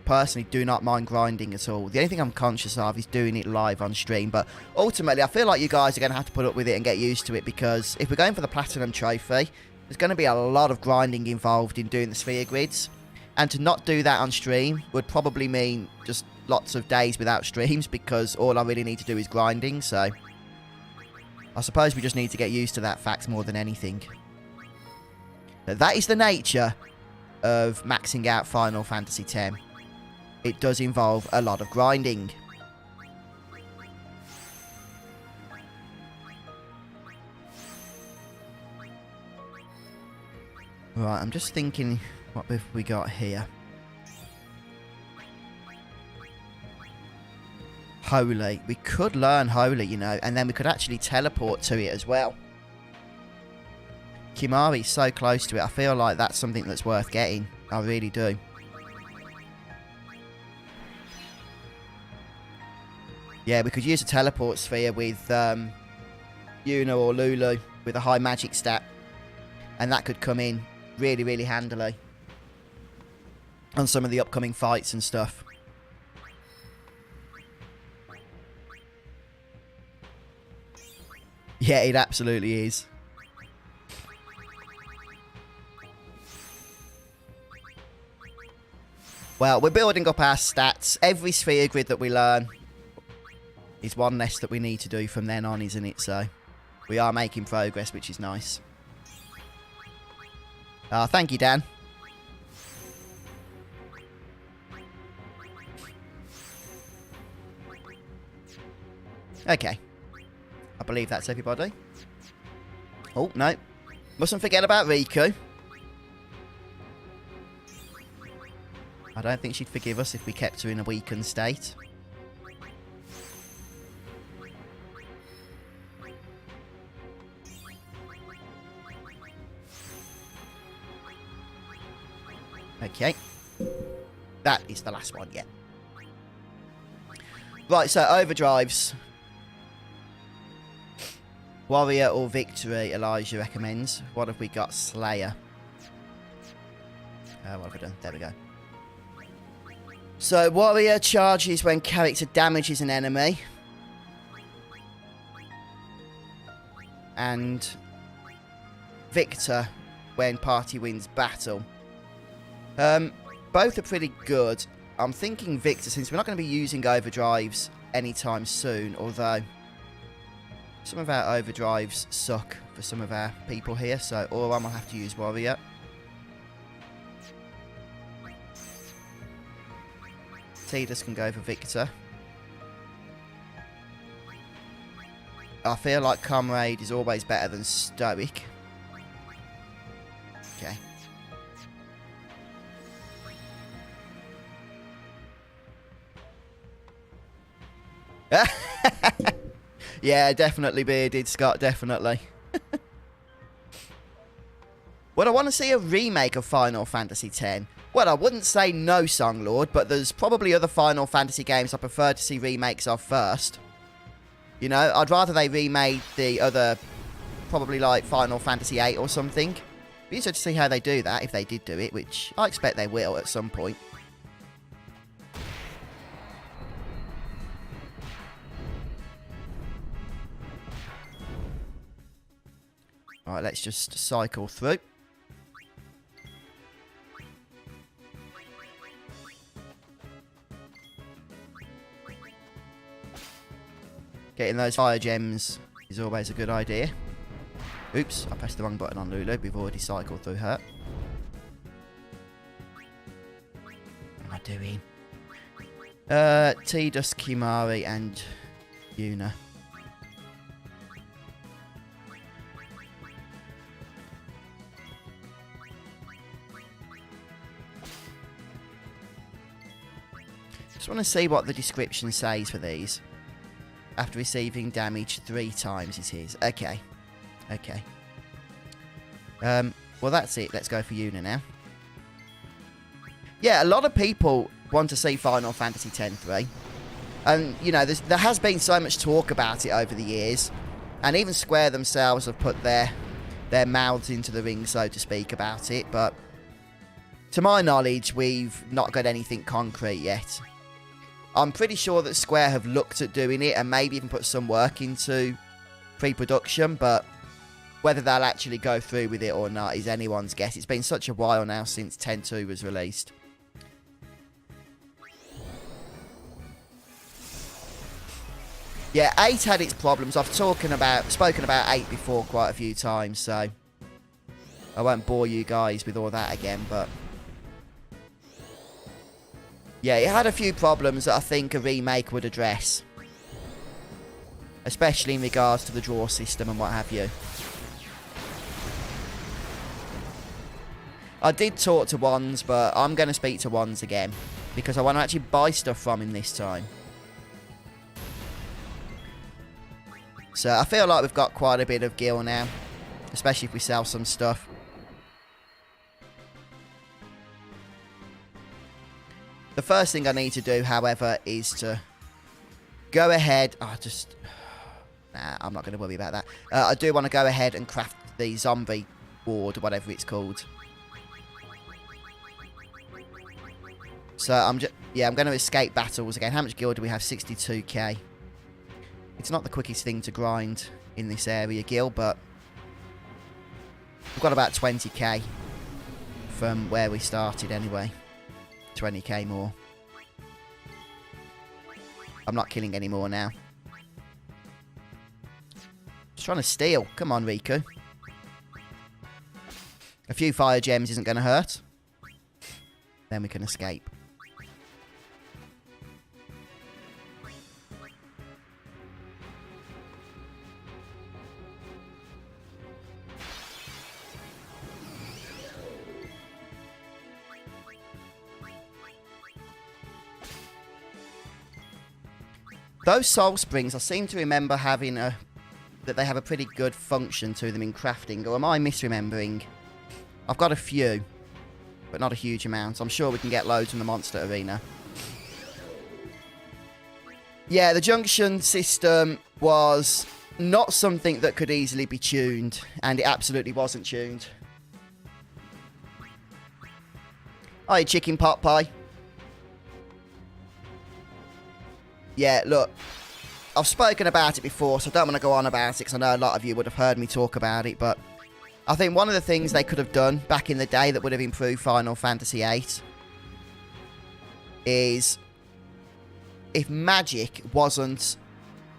personally do not mind grinding at all. The only thing I'm conscious of is doing it live on stream. But ultimately, I feel like you guys are going to have to put up with it and get used to it, because if we're going for the Platinum Trophy, there's going to be a lot of grinding involved in doing the sphere grids. And to not do that on stream would probably mean just lots of days without streams, because all I really need to do is grinding. So I suppose we just need to get used to that fact more than anything. But that is the nature of maxing out Final Fantasy X. It does involve a lot of grinding. Right, I'm just thinking, what have we got here? Holy. We could learn Holy, you know, and then we could actually teleport to it as well. Kimahri's so close to it. I feel like that's something that's worth getting. I really do. Yeah, we could use a teleport sphere with Yuna or Lulu with a high magic stat. And that could come in really, really handily on some of the upcoming fights and stuff. Yeah, it absolutely is. Well, we're building up our stats. Every sphere grid that we learn is one less that we need to do from then on, isn't it? So we are making progress, which is nice. Thank you, Dan. Okay. I believe that's everybody. Oh, no. Mustn't forget about Riku. I don't think she'd forgive us if we kept her in a weakened state. Okay. That is the last one, yeah. Right, so overdrives. Warrior or victory, Elijah recommends. What have we got? Slayer. What have we done? There we go. So, warrior charges when character damages an enemy. And victor when party wins battle. Both are pretty good. I'm thinking victor, since we're not going to be using overdrives anytime soon, although some of our overdrives suck for some of our people here, so Auron will have to use warrior. Tidus can go for victor. I feel like comrade is always better than stoic. Okay. Yeah, definitely bearded, Scott, definitely. Would I want to see a remake of Final Fantasy X? Well, I wouldn't say no, Songlord, but there's probably other Final Fantasy games I prefer to see remakes of first. You know, I'd rather they remade the other, probably like Final Fantasy VIII or something. Be interested to see how they do that, if they did do it, which I expect they will at some point. Alright, let's just cycle through. Getting those fire gems is always a good idea. Oops, I pressed the wrong button on Lulu. We've already cycled through her. What am I doing? Tidus, Kimahri, and Yuna. Just want to see what the description says for these. After receiving damage 3 times is his. Okay. Okay. Well, that's it. Let's go for Yuna now. Yeah, a lot of people want to see Final Fantasy X-3. And, you know, there has been so much talk about it over the years. And even Square themselves have put their mouths into the ring, so to speak, about it. But to my knowledge, we've not got anything concrete yet. I'm pretty sure that Square have looked at doing it and maybe even put some work into pre-production, but whether they'll actually go through with it or not is anyone's guess. It's been such a while now since 10.2 was released. Yeah, 8 had its problems. I've spoken about 8 before quite a few times, so I won't bore you guys with all that again, but yeah, it had a few problems that I think a remake would address. Especially in regards to the draw system and what have you. I did talk to Wands, but I'm going to speak to Wands again. Because I want to actually buy stuff from him this time. So I feel like we've got quite a bit of gil now. Especially if we sell some stuff. The first thing I need to do, however, is to go ahead. Nah, I'm not going to worry about that. I do want to go ahead and craft the zombie ward, whatever it's called. So I'm going to escape battles again. How much gil do we have? 62k. It's not the quickest thing to grind in this area, gil, but we've got about 20k from where we started anyway. 20k more. I'm not killing any more now. Just trying to steal. Come on, Riku. A few fire gems isn't going to hurt. Then we can escape. Those soul springs, I seem to remember having that they have a pretty good function to them in crafting. Or am I misremembering? I've got a few, but not a huge amount. I'm sure we can get loads from the monster arena. Yeah, the junction system was not something that could easily be tuned, and it absolutely wasn't tuned. Hi, chicken pot pie. Yeah, look, I've spoken about it before, so I don't want to go on about it, because I know a lot of you would have heard me talk about it, but I think one of the things they could have done back in the day that would have improved Final Fantasy VIII is if magic wasn't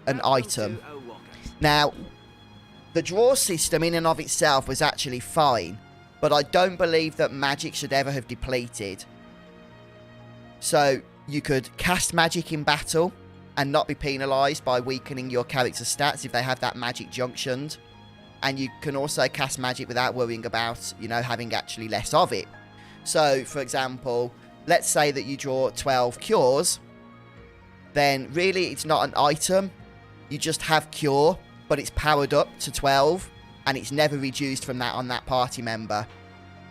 an item. Now, the draw system in and of itself was actually fine, but I don't believe that magic should ever have depleted. So, you could cast magic in battle and not be penalised by weakening your character's stats if they have that magic junctioned. And you can also cast magic without worrying about, you know, having actually less of it. So, for example, let's say that you draw 12 cures, then really it's not an item. You just have cure, but it's powered up to 12, and it's never reduced from that on that party member.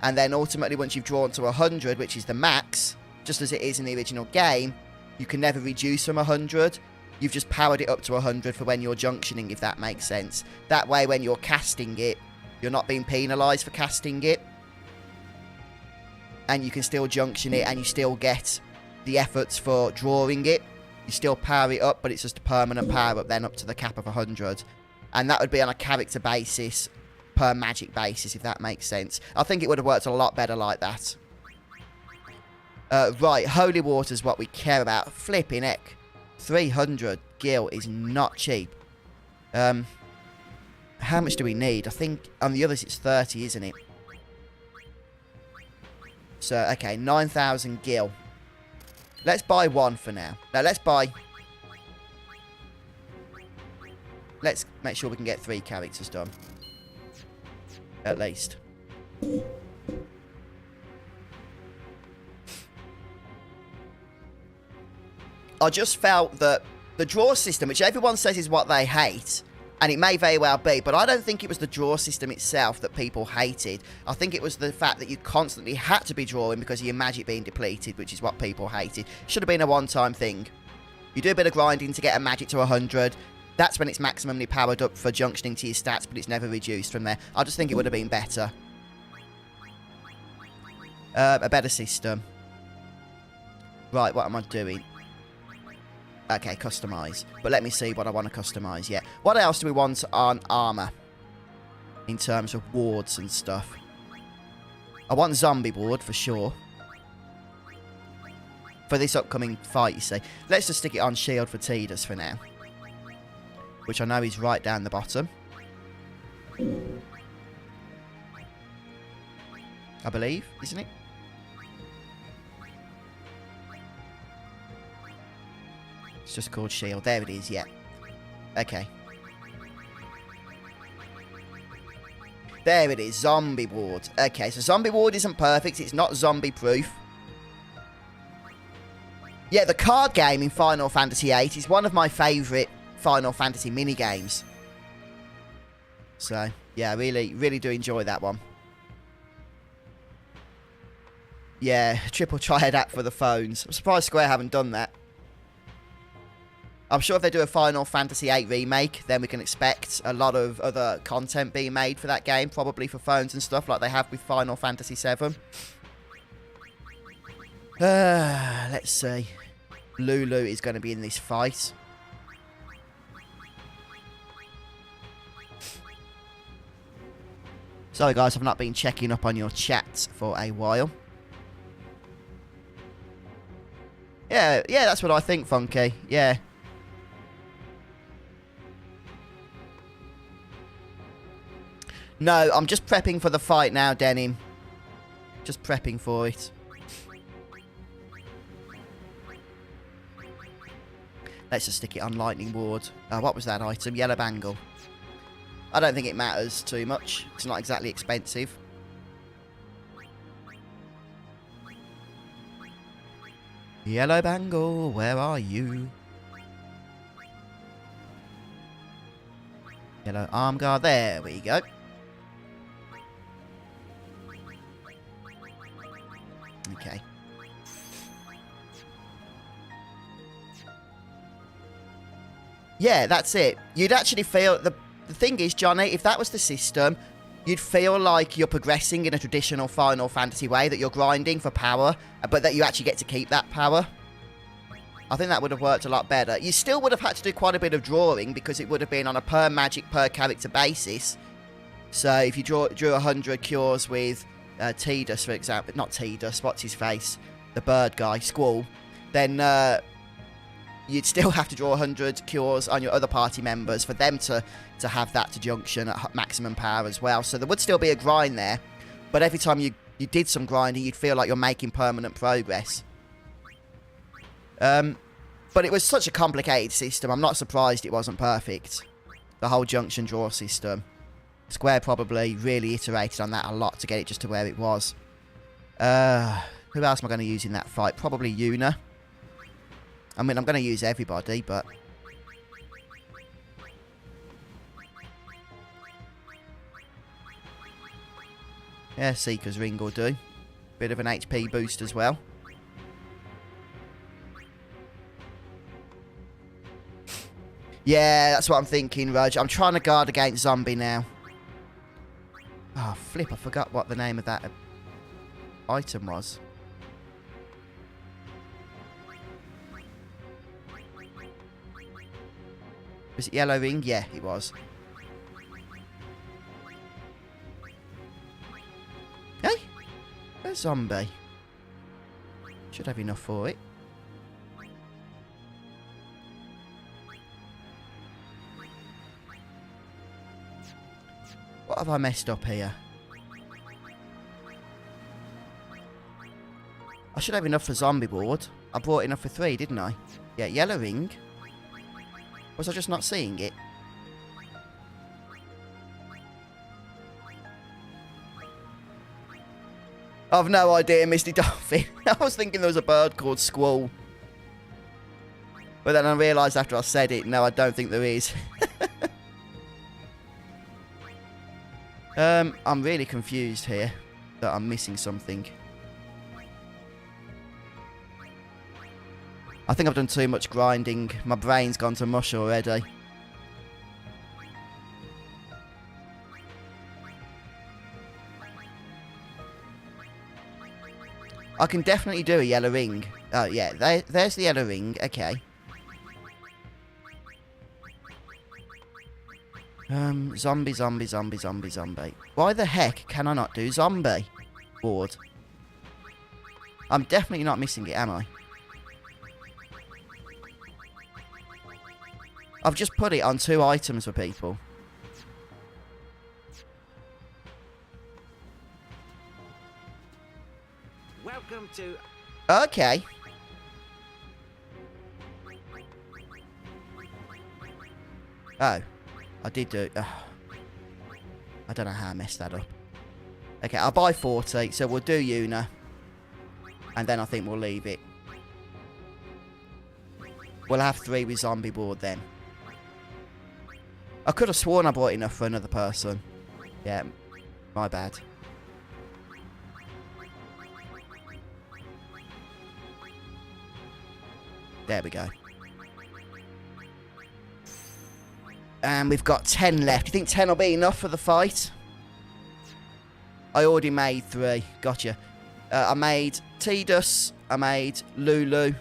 And then ultimately, once you've drawn to 100, which is the max, just as it is in the original game, you can never reduce from 100. You've just powered it up to 100 for when you're junctioning, if that makes sense. That way, when you're casting it, you're not being penalised for casting it. And you can still junction it, and you still get the efforts for drawing it. You still power it up, but it's just a permanent power up then up to the cap of 100. And that would be on a character basis, per magic basis, if that makes sense. I think it would have worked a lot better like that. Right, holy water is what we care about. Flipping heck. 300 gil is not cheap. How much do we need? I think on the others it's 30, isn't it? So, okay, 9,000 gil. Let's buy one for now. Now, let's make sure we can get 3 characters done. At least. I just felt that the draw system, which everyone says is what they hate, and it may very well be, but I don't think it was the draw system itself that people hated. I think it was the fact that you constantly had to be drawing because of your magic being depleted, which is what people hated. Should have been a one-time thing. You do a bit of grinding to get a magic to 100. That's when it's maximally powered up for junctioning to your stats, but it's never reduced from there. I just think it would have been better. A better system. Right, what am I doing? Okay, customise. But let me see what I want to customise yet. What else do we want on armour? In terms of wards and stuff. I want zombie ward for sure. For this upcoming fight, you see. Let's just stick it on shield for Tidus for now. Which I know is right down the bottom. I believe, isn't it? It's just called shield. There it is, yeah. Okay. There it is, zombie ward. Okay, so zombie ward isn't perfect. It's not zombie proof. Yeah, the card game in Final Fantasy VIII is one of my favourite Final Fantasy mini-games. So, yeah, really do enjoy that one. Yeah, triple triad app for the phones. I'm surprised Square haven't done that. I'm sure if they do a Final Fantasy VIII remake, then we can expect a lot of other content being made for that game, probably for phones and stuff like they have with Final Fantasy VII. Let's see. Lulu is going to be in this fight. Sorry guys, I've not been checking up on your chat for a while. Yeah, that's what I think, Funky. Yeah. No, I'm just prepping for the fight now, Denim. Just prepping for it. Let's just stick it on Lightning Ward. What was that item? Yellow Bangle. I don't think it matters too much. It's not exactly expensive. Yellow Bangle, where are you? Yellow arm guard. There we go. Okay. Yeah, that's it. You'd actually feel... The thing is, Johnny, if that was the system, you'd feel like you're progressing in a traditional Final Fantasy way, that you're grinding for power, but that you actually get to keep that power. I think that would have worked a lot better. You still would have had to do quite a bit of drawing, because it would have been on a per magic, per character basis. So if you drew 100 cures with Tidus, for example... Not Tidus, what's his face? The bird guy, Squall. Then... you'd still have to draw 100 cures on your other party members for them to have that to junction at maximum power as well. So there would still be a grind there. But every time you did some grinding, you'd feel like you're making permanent progress. But it was such a complicated system. I'm not surprised it wasn't perfect. The whole junction draw system. Square probably really iterated on that a lot to get it just to where it was. Who else am I going to use in that fight? Probably Yuna. I mean, I'm going to use everybody, but... yeah, Seeker's Ring will do. Bit of an HP boost as well. Yeah, that's what I'm thinking, Rudge. I'm trying to guard against Zombie now. Oh, flip, I forgot what the name of that item was. Was it Yellow Ring? Yeah, it was. Hey? Where's Zombie? Should have enough for it. What have I messed up here? I should have enough for Zombie board. I brought enough for 3, didn't I? Yeah, Yellow Ring. Was I just not seeing it? I've no idea, Misty Dolphin. I was thinking there was a bird called Squall. But then I realised after I said it, no, I don't think there is. I'm really confused here that I'm missing something. I think I've done too much grinding. My brain's gone to mush already. I can definitely do a yellow ring. Oh, yeah. There's the yellow ring. Okay. Zombie, zombie, zombie, zombie, zombie. Why the heck can I not do zombie board? I'm definitely not missing it, am I? I've just put it on 2 items for people. Welcome to... Okay. Oh. I did do... I don't know how I messed that up. Okay, I'll buy 40, so we'll do Yuna. And then I think we'll leave it. We'll have 3 with zombie board then. I could have sworn I bought enough for another person. Yeah, my bad. There we go. And we've got 10 left. Do you think 10 will be enough for the fight? I already made 3. Gotcha. I made Tidus. I made Lulu.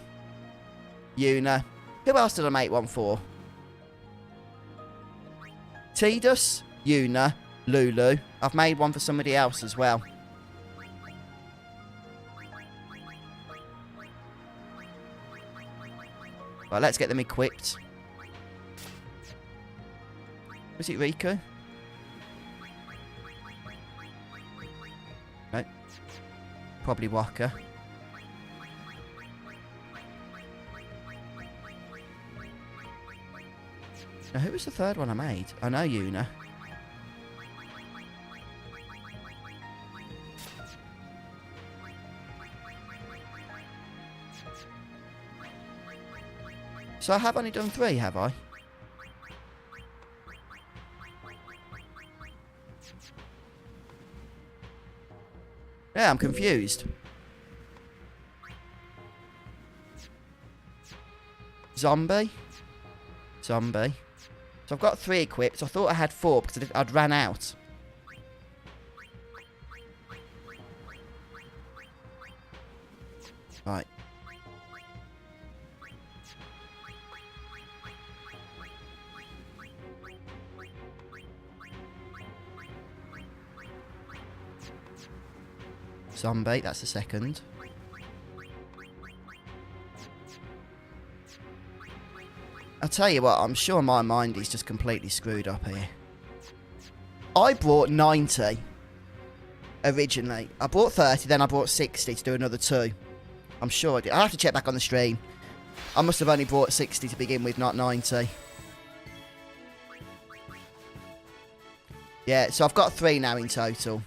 Yuna. Who else did I make one for? Tidus, Yuna, Lulu. I've made one for somebody else as well. Right, let's get them equipped. Was it Riku? No. Probably Waka. Now, who was the third one I made? I know Yuna. So I have only done 3, have I? Yeah, I'm confused. Zombie. Zombie. So I've got 3 equipped. I thought I had 4 because I'd ran out. Right. Zombie, that's the second. I'll tell you what, I'm sure my mind is just completely screwed up here. I brought 90 originally. I brought 30, then I brought 60 to do another 2. I'm sure I did. I'll have to check back on the stream. I must have only brought 60 to begin with, not 90. Yeah, so I've got 3 now in total.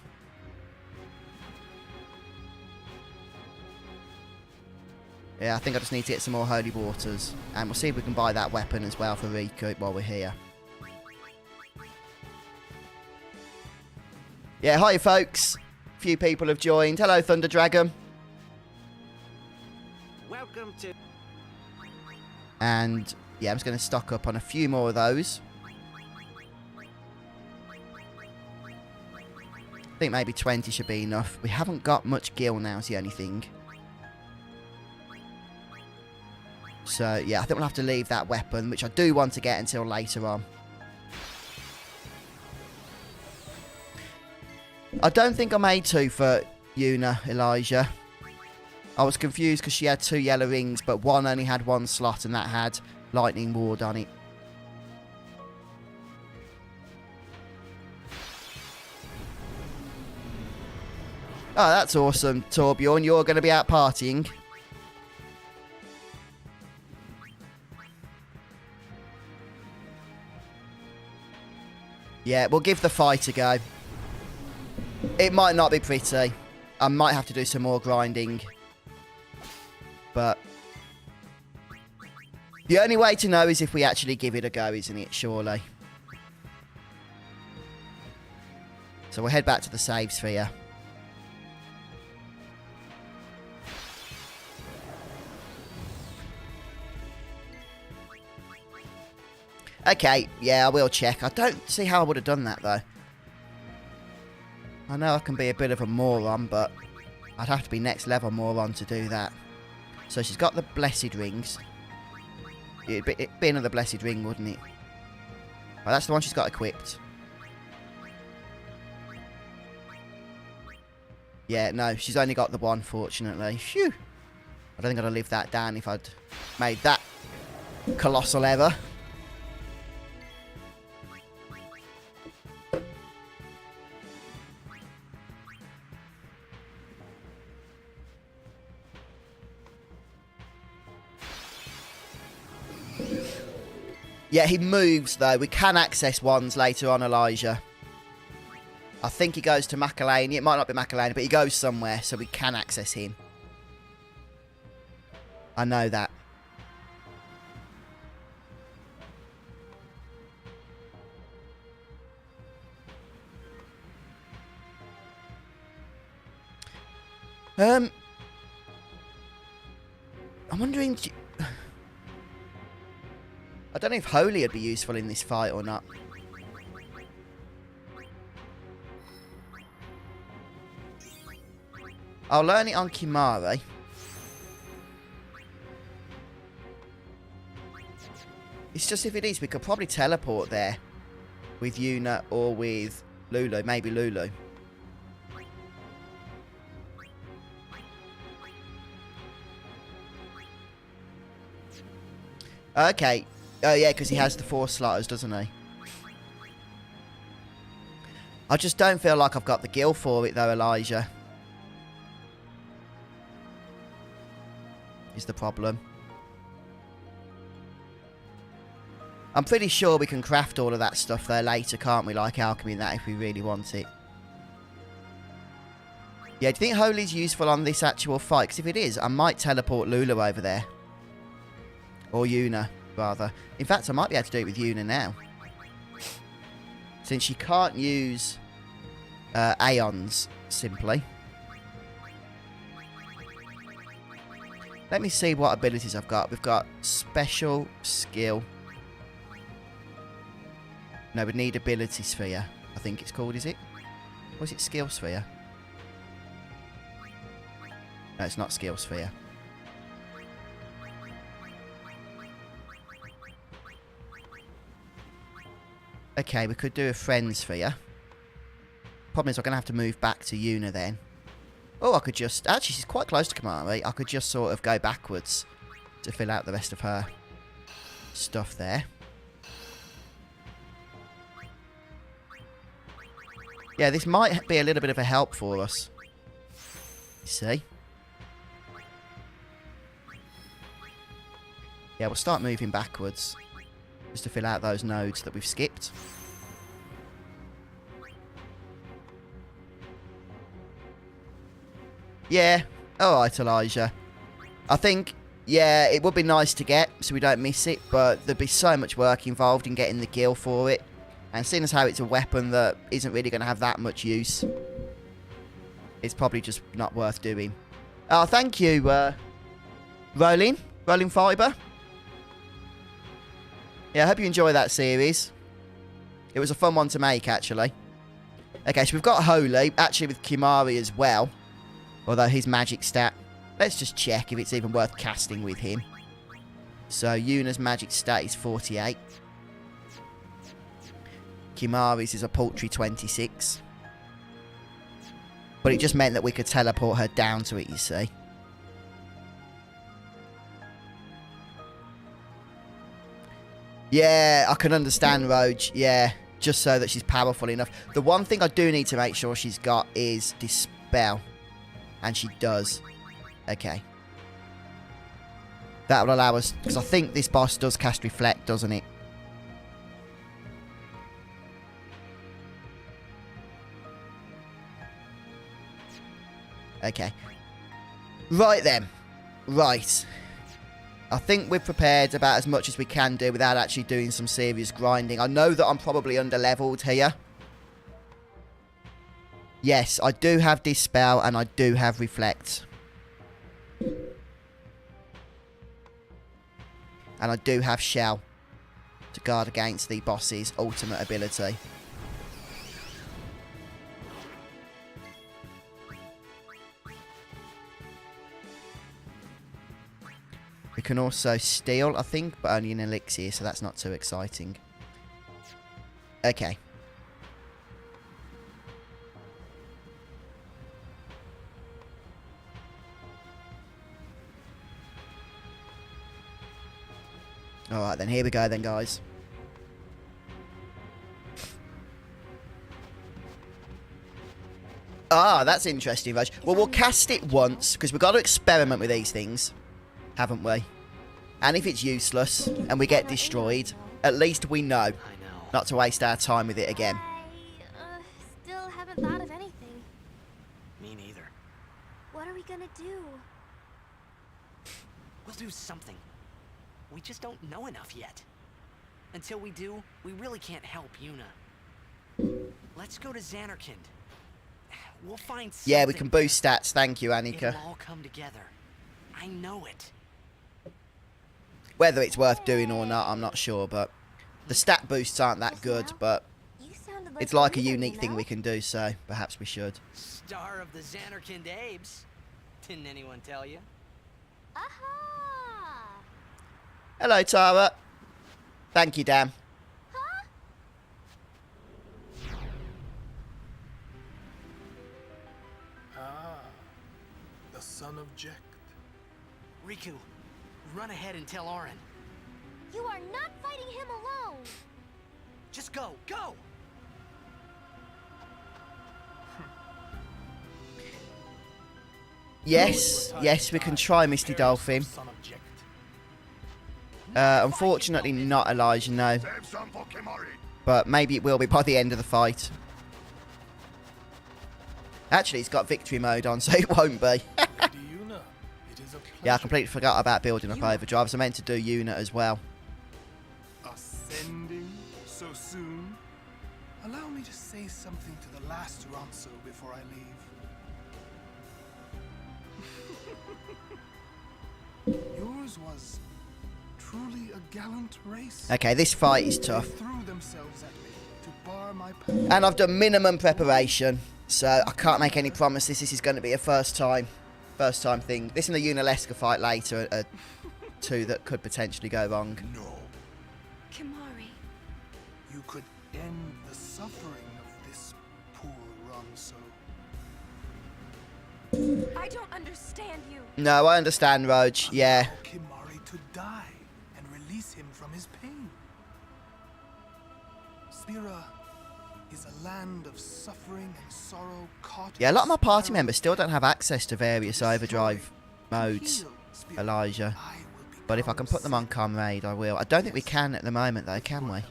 Yeah, I think I just need to get some more holy waters. And we'll see if we can buy that weapon as well for recoup while we're here. Yeah, hi folks. A few people have joined. Hello, Thunder Dragon. Welcome to... And, yeah, I'm just going to stock up on a few more of those. I think maybe 20 should be enough. We haven't got much gil now, is the only thing. So, yeah, I think we'll have to leave that weapon, which I do want to get until later on. I don't think I made 2 for Yuna, Elijah. I was confused because she had 2 yellow rings, but one only had 1 slot, and that had lightning ward on it. Oh, that's awesome, Torbjorn. You're going to be out partying. Yeah, we'll give the fight a go. It might not be pretty. I might have to do some more grinding. But the only way to know is if we actually give it a go, isn't it? Surely. So we'll head back to the save sphere. Okay, yeah, I will check. I don't see how I would have done that, though. I know I can be a bit of a moron, but I'd have to be next level moron to do that. So she's got the blessed rings. It'd be another blessed ring, wouldn't it? Oh, that's the one she's got equipped. Yeah, no, she's only got the one, fortunately. Phew! I don't think I'd have lived that down if I'd made that colossal error. Yeah, he moves, though. We can access ones later on, Elijah. I think he goes to Macalania. It might not be Macalania, but he goes somewhere, so we can access him. I know that. I'm wondering... I don't know if Holy would be useful in this fight or not. I'll learn it on Kimahri. It's just if it is, we could probably teleport there with Yuna or with Lulu. Maybe Lulu. Okay. Oh, yeah, because he has the 4 slotters, doesn't he? I just don't feel like I've got the gil for it, though, Elijah. Is the problem. I'm pretty sure we can craft all of that stuff there later, can't we? Like alchemy and that, if we really want it. Yeah, do you think Holy's useful on this actual fight? Because if it is, I might teleport Lulu over there. Or Yuna. Rather. In fact, I might be able to do it with Yuna now. Since she can't use Aeons, simply. Let me see what abilities I've got. We've got special skill. No, we need ability sphere. I think it's called, is it? Or is it skill sphere? No, it's not skill sphere. Okay, we could do a friend sphere. Problem is, we're going to have to move back to Una then. Oh, I could just... Actually, she's quite close to Kimahri. I could just sort of go backwards to fill out the rest of her stuff there. Yeah, this might be a little bit of a help for us. You see? Yeah, we'll start moving backwards. Just to fill out those nodes that we've skipped. Yeah. Alright, Elijah. I think, yeah, it would be nice to get, so we don't miss it, but there'd be so much work involved in getting the gil for it. And seeing as how it's a weapon that isn't really going to have that much use, it's probably just not worth doing. Oh, thank you, Rolling Fibre. Yeah, I hope you enjoy that series. It was a fun one to make, actually. Okay, so we've got Holy, actually with Kimahri as well. Although his magic stat... Let's just check if it's even worth casting with him. So, Una's magic stat is 48. Kimahri's is a paltry 26. But it just meant that we could teleport her down to it, you see. Yeah, I can understand, Roge. Yeah, just so that she's powerful enough. The one thing I do need to make sure she's got is Dispel. And she does. Okay. That will allow us... Because I think this boss does cast Reflect, doesn't it? Okay. Right then. Right. I think we've prepared about as much as we can do without actually doing some serious grinding. I know that I'm probably under-leveled here. Yes, I do have Dispel and I do have Reflect. And I do have Shell to guard against the boss's ultimate ability. We can also steal, I think, but only an elixir, so that's not too exciting. Okay. Alright then, here we go then, guys. Ah, that's interesting, Raj. Well, we'll cast it once, because we've got to experiment with these things. Haven't we? And if it's useless, and we get destroyed, at least we know not to waste our time with it again. I still haven't thought of anything. Me neither. What are we gonna do? We'll do something. We just don't know enough yet. Until we do, we really can't help Una. Let's go to Xanarkand. We'll find something. Yeah, we can boost stats. Thank you, Annika. It'll all come together. I know it. Whether it's worth doing or not, I'm not sure, but the stat boosts aren't that good, but You sounded it's like a leader, unique you thing know? we can do, so perhaps we should. Star of the Xanarkand Abes. Didn't anyone tell you? Aha! Hello, Tara. Thank you, Dan. Huh? Ah, the son of Jecht. Riku, run ahead and tell Auron. You are not fighting him alone! Just go, go! Yes, yes, we can try Misty Dolphin. Son of Jecht. Unfortunately not Elijah, no. But maybe it will be by the end of the fight. Actually, it's got victory mode on, so it won't be. Lady Una, it is a Yeah, I pleasure. completely forgot about building up overdrives. I meant to do Una as well. Ascending so soon? Allow me to say something to the the last Ronso before I leave. Yours was truly a gallant race. Okay, this fight is They tough. threw themselves at me to bar my path. And I've done minimum preparation, so I can't make any promises. This is going to be a first time thing. This and the Unaleska fight later are two that could potentially go wrong. No, Kimahri. you could end the suffering of this poor Ronso. I don't understand you. No, I understand, Roj. Yeah. Allow Kimahri to die and release him from his pain. Spira is a land of suffering and sorrow caught. Yeah, a lot of my in party spiral. members still don't have access to various To destroy, overdrive to modes, heal, Spira. Elijah. I will But if I become can put them on Savior. Comrade, I will. I don't think we can at the moment, though, can we?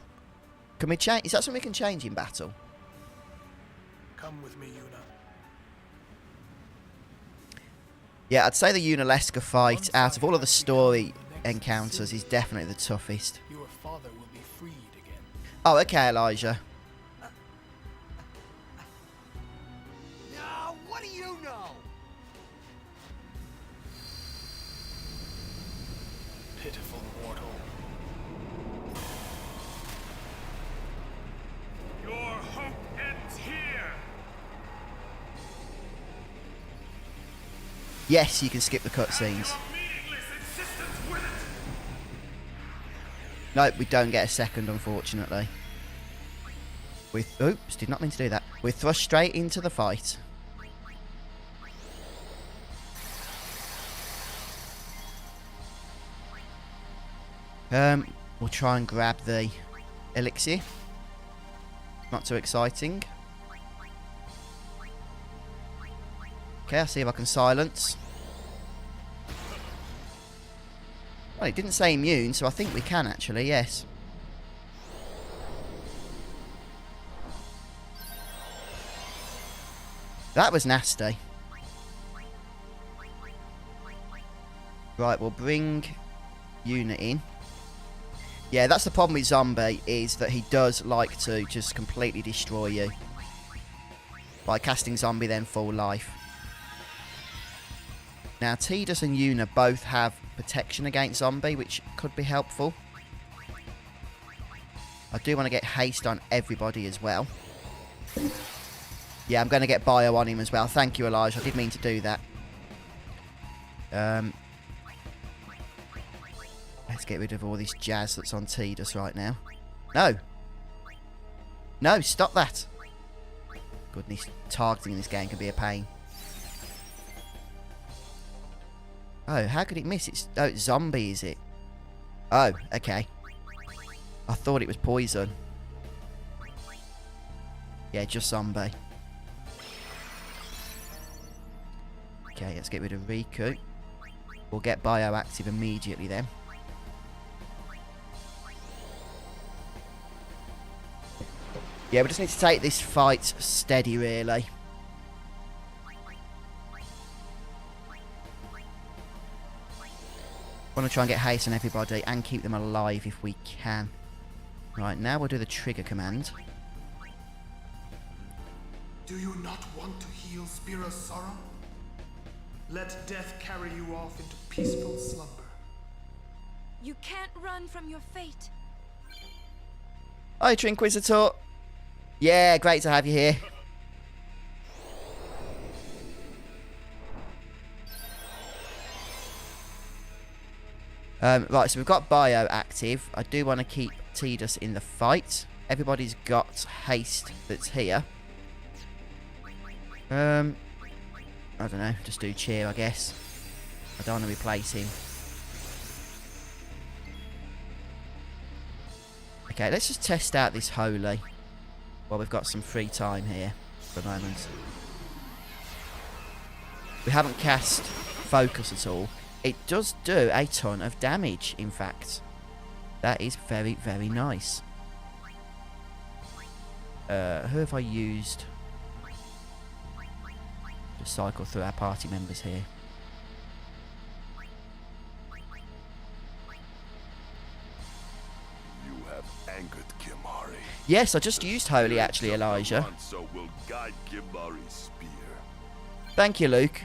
Can we change? Is that something we can change in battle? Come with me, Yuna. Yeah, I'd say the Unaleska fight, out of all of the story encounters, is definitely the toughest. Your father will be freed again. Oh, okay, Elijah. No, what do you know? Pitiful mortal. Your hope ends here! Yes, you can skip the cutscenes. Your meaningless existence with it! Nope, we don't get a second, unfortunately. Oops, did not mean to do that. We're thrust straight into the fight. We'll try and grab the elixir. Not too exciting. Okay, I'll see if I can silence. Well, it didn't say immune, so I think we can actually, yes. That was nasty. Right, we'll bring Yuna in. Yeah, that's the problem with Zombie, is that he does like to just completely destroy you. By casting Zombie then full life. Now, Tidus and Yuna both have protection against Zombie, which could be helpful. I do want to get haste on everybody as well. Yeah, I'm going to get bio on him as well. Thank you, Elijah. I did mean to do that. Let's get rid of all this jazz that's on Tidus right now. No. No, stop that. Goodness, targeting in this game can be a pain. Oh, how could it miss? It's Zombie, is it? Oh, okay. I thought it was poison. Yeah, just Zombie. Okay, let's get rid of Riku. We'll get bioactive immediately then. Yeah, we just need to take this fight steady, really. Want to try and get haste on everybody and keep them alive if we can. Right, now we'll do the trigger command. Do you not want to heal Spira's sorrow? Let death carry you off into peaceful slumber. You can't run from your fate. Hi, Trinquisitor. Yeah, great to have you here. Right, so we've got bio active. I do want to keep Tidus in the fight. Everybody's got haste that's here. I don't know, just do cheer, I guess. I don't want to replace him. Okay, let's just test out this holy while we've got some free time here for the moment. We haven't cast focus at all. It does do a ton of damage, in fact. That is very, very nice. Who have I used? Just cycle through our party members here. You have angered Kimahri. Yes, I just used Holy, actually, Elijah. So will guide Kimahri's spear. Thank you, Luke.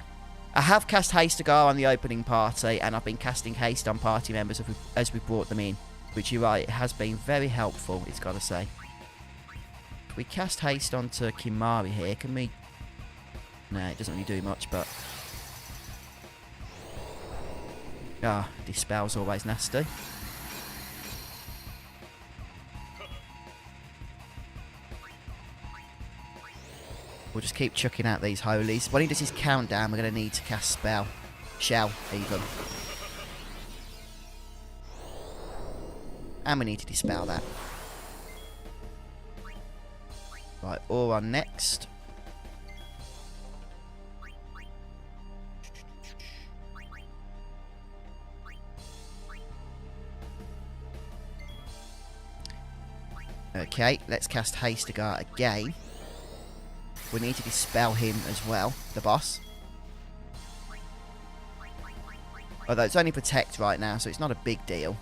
I have cast Haste to Gar on the opening party, and I've been casting Haste on party members as we brought them in. Which, you're right, it has been very helpful, it's got to say. If we cast Haste onto Kimahri here, can we... No, it doesn't really do much, but... Ah, Dispel's always nasty. We'll just keep chucking out these holies. When he does his countdown, we're going to need to cast Spell. Shell, even. And we need to dispel that. Right, Auron next. Okay, let's cast Haste to Gar again. We need to dispel him as well, the boss. Although it's only Protect right now, so it's not a big deal.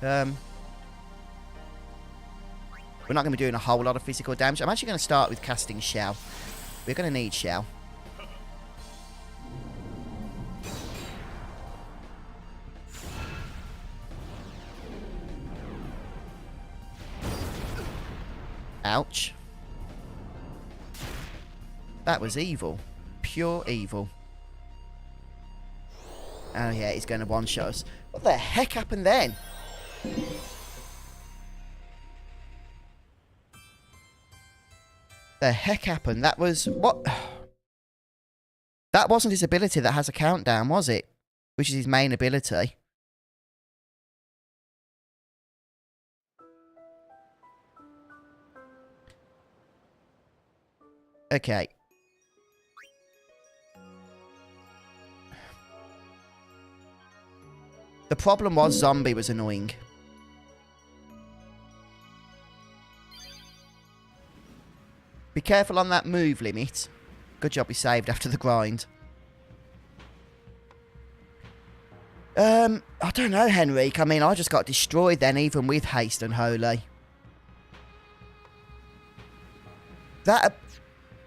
We're not going to be doing a whole lot of physical damage. I'm actually going to start with casting Shell. We're going to need Shell. Ouch. That was evil. Pure evil. Oh yeah, he's going to one-shot us. What the heck happened then? The heck happened? That was... What? That wasn't his ability that has a countdown, was it? Which is his main ability. Okay. The problem was Zombie was annoying. Be careful on that move limit. Good job he saved after the grind. I don't know, Henrique. I mean, I just got destroyed then, even with Haste and Holy. That...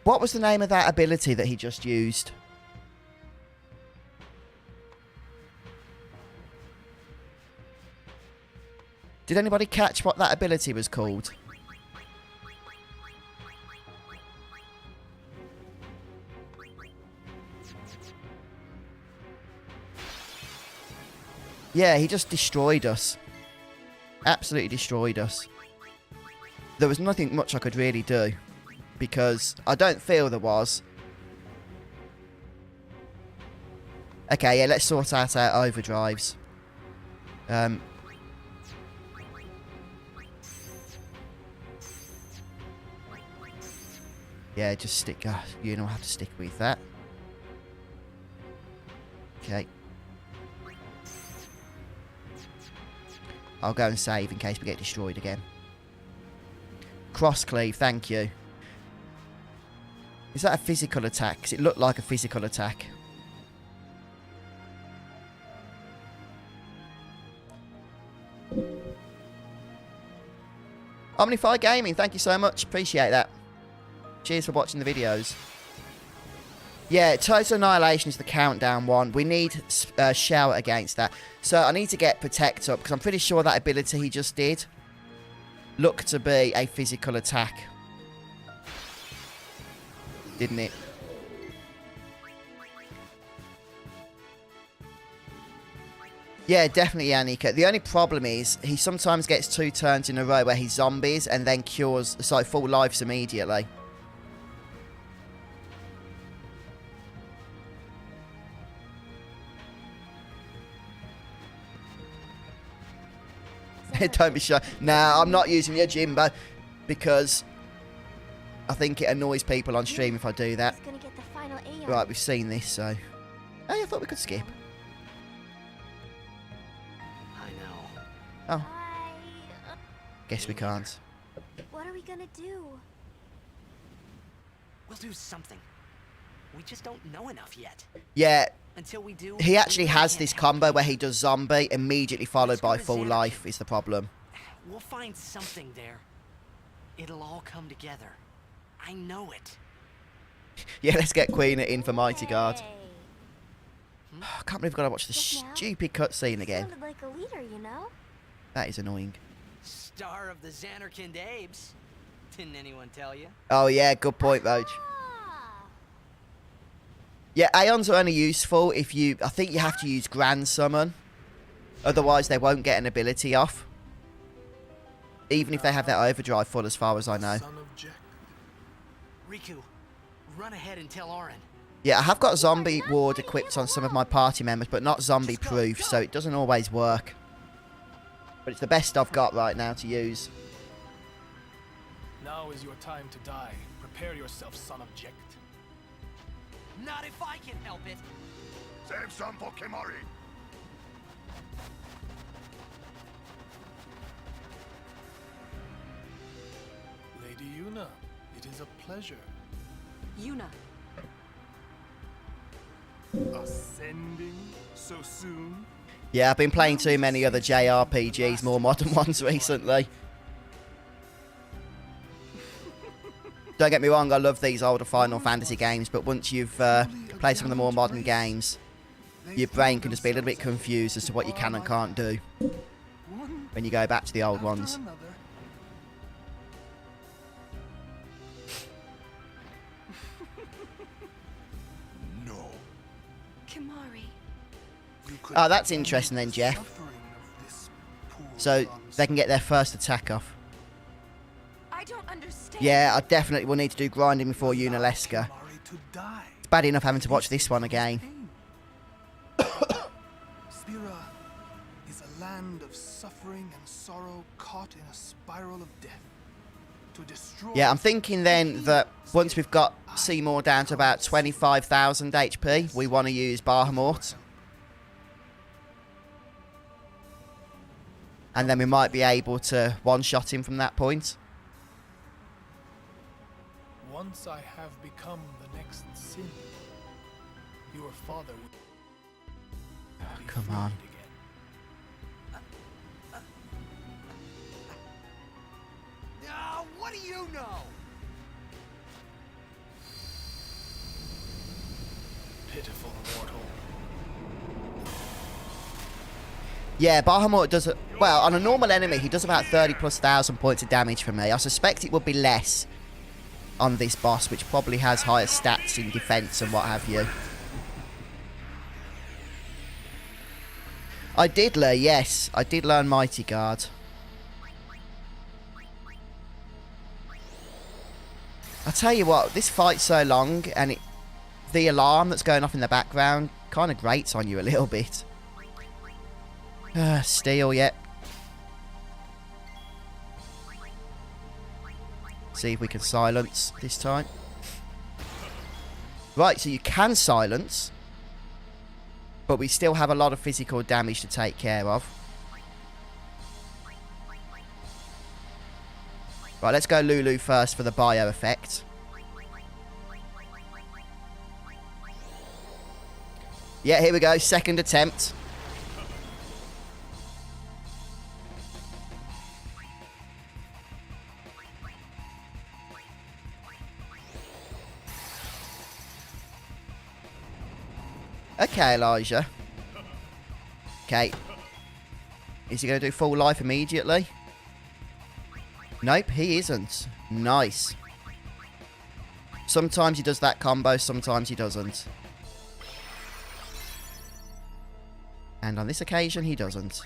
What was the name of that ability that he just used? Did anybody catch what that ability was called? Yeah, he just destroyed us. Absolutely destroyed us. There was nothing much I could really do. Because I don't feel there was. Okay, yeah, let's sort out our overdrives. Yeah, just stick... you know, have to stick with that. Okay. I'll go and save in case we get destroyed again. Cross cleave, thank you. Is that a physical attack? Because it looked like a physical attack. Omnify Gaming, thank you so much. Appreciate that. Cheers for watching the videos. Yeah, Total Annihilation is the countdown one. We need Shell against that. So I need to get Protect up, because I'm pretty sure that ability he just did looked to be a physical attack. Didn't it? Yeah, definitely, Annika. The only problem is he sometimes gets 2 turns in a row where he zombies and then cures, so full lives immediately. Don't be shy. Nah, I'm not using your Jimbo because I think it annoys people on stream if I do that. Gonna get the final A Right, we've seen this, so... Hey, I thought we could skip. I know. Oh, guess we can't. What are we gonna do? We'll do something. We just don't know enough yet. Yeah, Until we do... he actually we has can't this help. combo where he does zombie immediately followed by Let's go to full Xanadu. life is the problem. We'll find something there. It'll all come together. I know it. Yeah, let's get Queen in for Mighty Guard. Hey. I can't believe I've got to watch the Just now? stupid cutscene again. Sounded like a leader, you know? That is annoying. Star of the Xanarkand Apes. Didn't anyone tell you? Oh yeah, good point, Roach. Ah. Yeah, Aeons are only useful if you... I think you have to use Grand Summon. Otherwise, they won't get an ability off. Even if they have their overdrive full, as far as I know. Son of Jecht. Riku, run ahead and tell Auron. Yeah, I have got zombie ward equipped on some of my party members, but not zombie proof, so it doesn't always work. But it's the best I've got right now to use. Now is your time to die. Prepare yourself, son of Jecht. Not if I can help it. Save some for Kimahri. Lady Yuna, it is a pleasure. Yuna. Ascending so soon? Yeah, I've been playing too many other JRPGs, more modern ones recently. Don't get me wrong, I love these older Final Fantasy games, but once you've played some of the more modern games, your brain can just be a little bit confused as to what you can and can't do when you go back to the old ones. No. Kimahri. Oh, that's interesting then, Jeff. So they can get their first attack off. I don't understand. Yeah, I definitely will need to do grinding before Unalesca. It's bad enough having to watch this one again. Spira is a land of suffering and sorrow caught in a spiral of death. To destroy. Yeah, I'm thinking then that once we've got Seymour down to about 25,000 HP, we want to use Bahamut. And then we might be able to one-shot him from that point. Once I have become the next sin, your father will be Come freed on. again. What do you know? Pitiful mortal. Yeah, Bahamut does... Well, on a normal enemy, he does about 30,000+ points of damage for me. I suspect it would be less on this boss, which probably has higher stats in defense and what have you. I did learn, yes. I did learn Mighty Guard. I'll tell you what, this fight's so long, and the alarm that's going off in the background kind of grates on you a little bit. Steel, yet. See if we can silence this time. Right, so you can silence, but we still have a lot of physical damage to take care of. Right, let's go Lulu first for the bio effect. Yeah, here we go. Second attempt. Okay, Elijah. Okay. Is he going to do full life immediately? Nope, he isn't. Nice. Sometimes he does that combo, sometimes he doesn't. And on this occasion, he doesn't.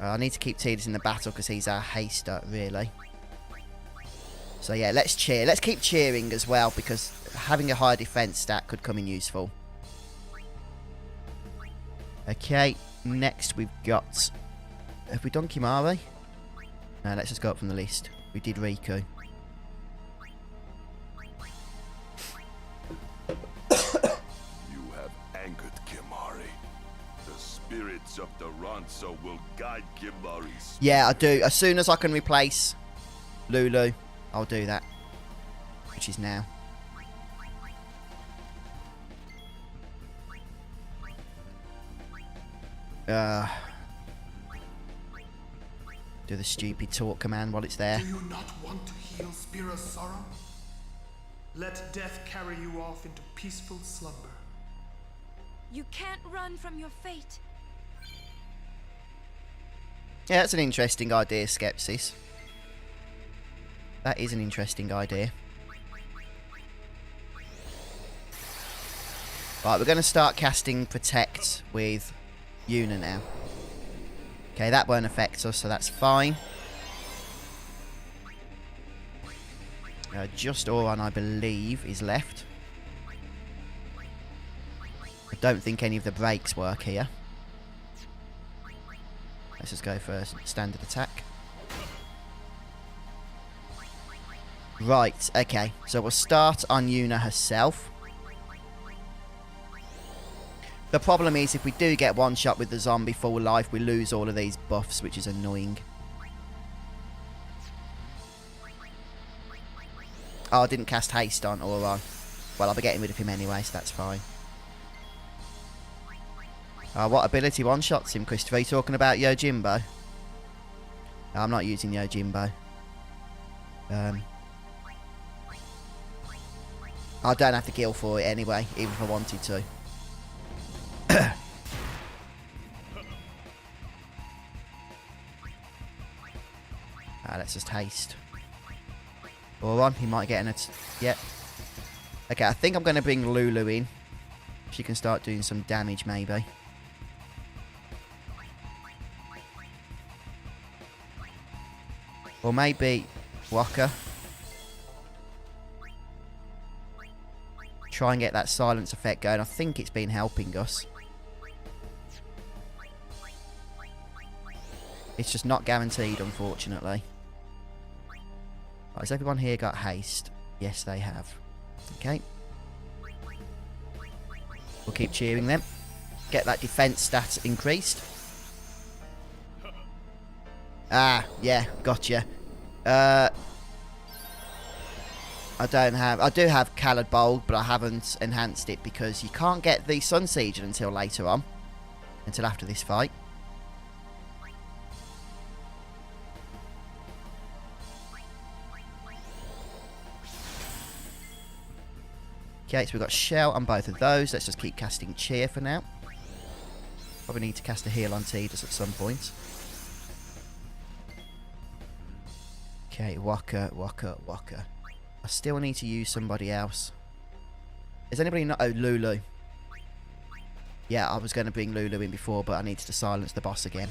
I need to keep Tidus in the battle because he's our haster, really. So yeah, let's cheer. Let's keep cheering as well because having a high defense stat could come in useful. Okay, next we've got... Have we done Kimahri? No, let's just go up from the list. We did Riku. You have angered Kimahri. The spirits of the Ronso will guide Kimahri's. Yeah, I do. As soon as I can replace Lulu, I'll do that. Which is now. Do the stupid talk command while it's there. Do you not want to heal Spira's sorrow? Let death carry you off into peaceful slumber. You can't run from your fate. Yeah, that's an interesting idea, Skepsis. That is an interesting idea. Right, we're going to start casting Protect with Yuna now. Okay, that won't affect us, so that's fine. Just Auron, I believe, is left. I don't think any of the breaks work here. Let's just go for standard attack. Right, okay. So we'll start on Yuna herself. The problem is, if we do get one shot with the zombie full life, we lose all of these buffs, which is annoying. Oh, I didn't cast haste on Auron. Well, I'll be getting rid of him anyway, so that's fine. What ability one-shots him, Christopher? Are you talking about Yojimbo? No, I'm not using Yojimbo. I don't have to kill for it anyway, even if I wanted to. Let's just haste. Auron, he might get an yep. Okay, I think I'm going to bring Lulu in. She can start doing some damage, maybe. Or maybe Waka. Try and get that silence effect going. I think it's been helping us. It's just not guaranteed, unfortunately. Right, has everyone here got haste? Yes, they have. Okay. We'll keep cheering them. Get that defense stat increased. Ah, yeah, gotcha. I do have Callid Bold, but I haven't enhanced it because you can't get the Sun Sieger until later on. Until after this fight. Okay, so we've got Shell on both of those. Let's just keep casting Cheer for now. Probably need to cast a heal on Tidus at some point. Okay, Waka. I still need to use somebody else. Is anybody not... Oh, Lulu. Yeah, I was going to bring Lulu in before, but I needed to silence the boss again.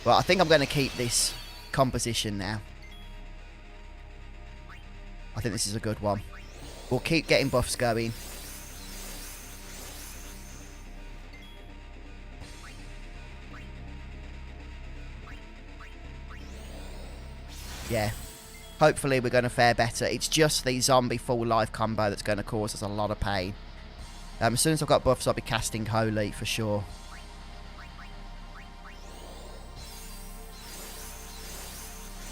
Well, I think I'm going to keep this composition now. I think this is a good one. We'll keep getting buffs going. Yeah. Hopefully we're going to fare better. It's just the zombie full life combo that's going to cause us a lot of pain. As soon as I've got buffs, I'll be casting Holy for sure.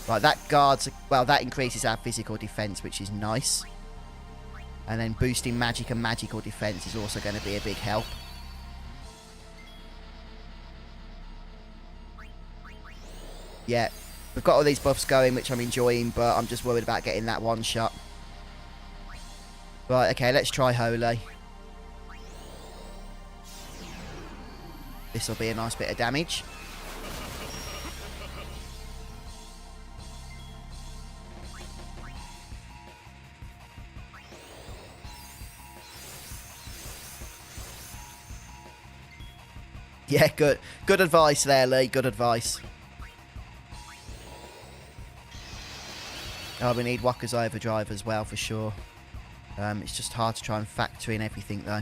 Right, that guards... Well, that increases our physical defense, which is nice. And then boosting magic and magical defense is also going to be a big help. Yeah, we've got all these buffs going, which I'm enjoying, but I'm just worried about getting that one shot. Right, okay, let's try Holy. This will be a nice bit of damage. Yeah, good. Good advice there, Lee. Good advice. Oh, we need Waka's overdrive as well, for sure. It's just hard to try and factor in everything, though.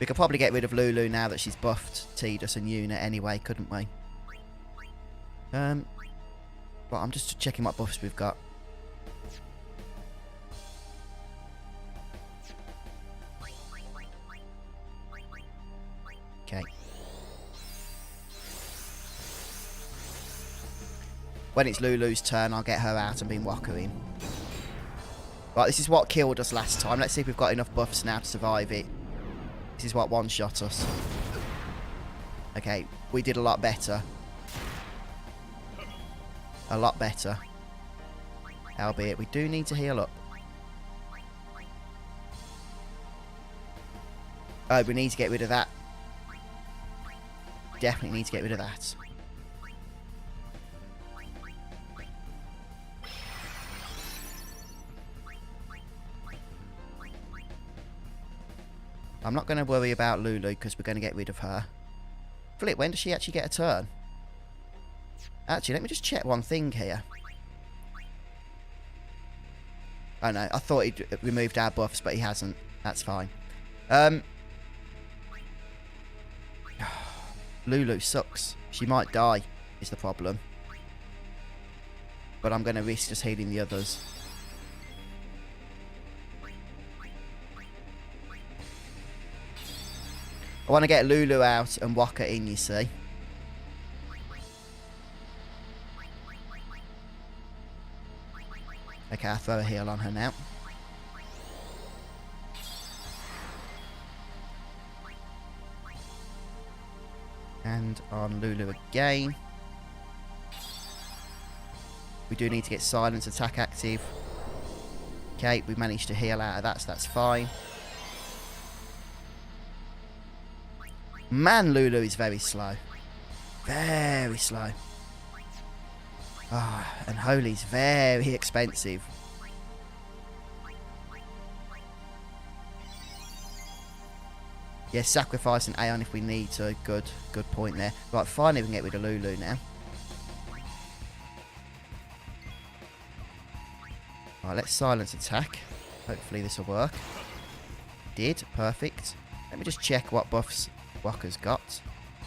We could probably get rid of Lulu now that she's buffed Tidus and Yuna anyway, couldn't we? But I'm just checking what buffs we've got. Okay. When it's Lulu's turn, I'll get her out and bring Waka in. Right, this is what killed us last time. Let's see if we've got enough buffs now to survive it. This is what one-shot us. Okay, we did a lot better. A lot better. Albeit, we do need to heal up. Oh, we need to get rid of that. Definitely need to get rid of that. I'm not going to worry about Lulu because we're going to get rid of her. Flip, when does she actually get a turn? Actually, let me just check one thing here. Oh no, I thought he'd removed our buffs, but he hasn't. That's fine. Lulu sucks. She might die, is the problem. But I'm going to risk just healing the others. I want to get Lulu out and Waka in, you see. Okay, I'll throw a heal on her now. And on Lulu again. We do need to get silence attack active. Okay, we managed to heal out of that, so that's fine. Man, Lulu is very slow. Very slow. Ah, and Holy's very expensive. Yeah, sacrificing Aeon if we need to. Good point there. Right, finally we can get rid of Lulu now. Right, let's silence attack. Hopefully this will work. Did. Perfect. Let me just check what buffs Waka's got.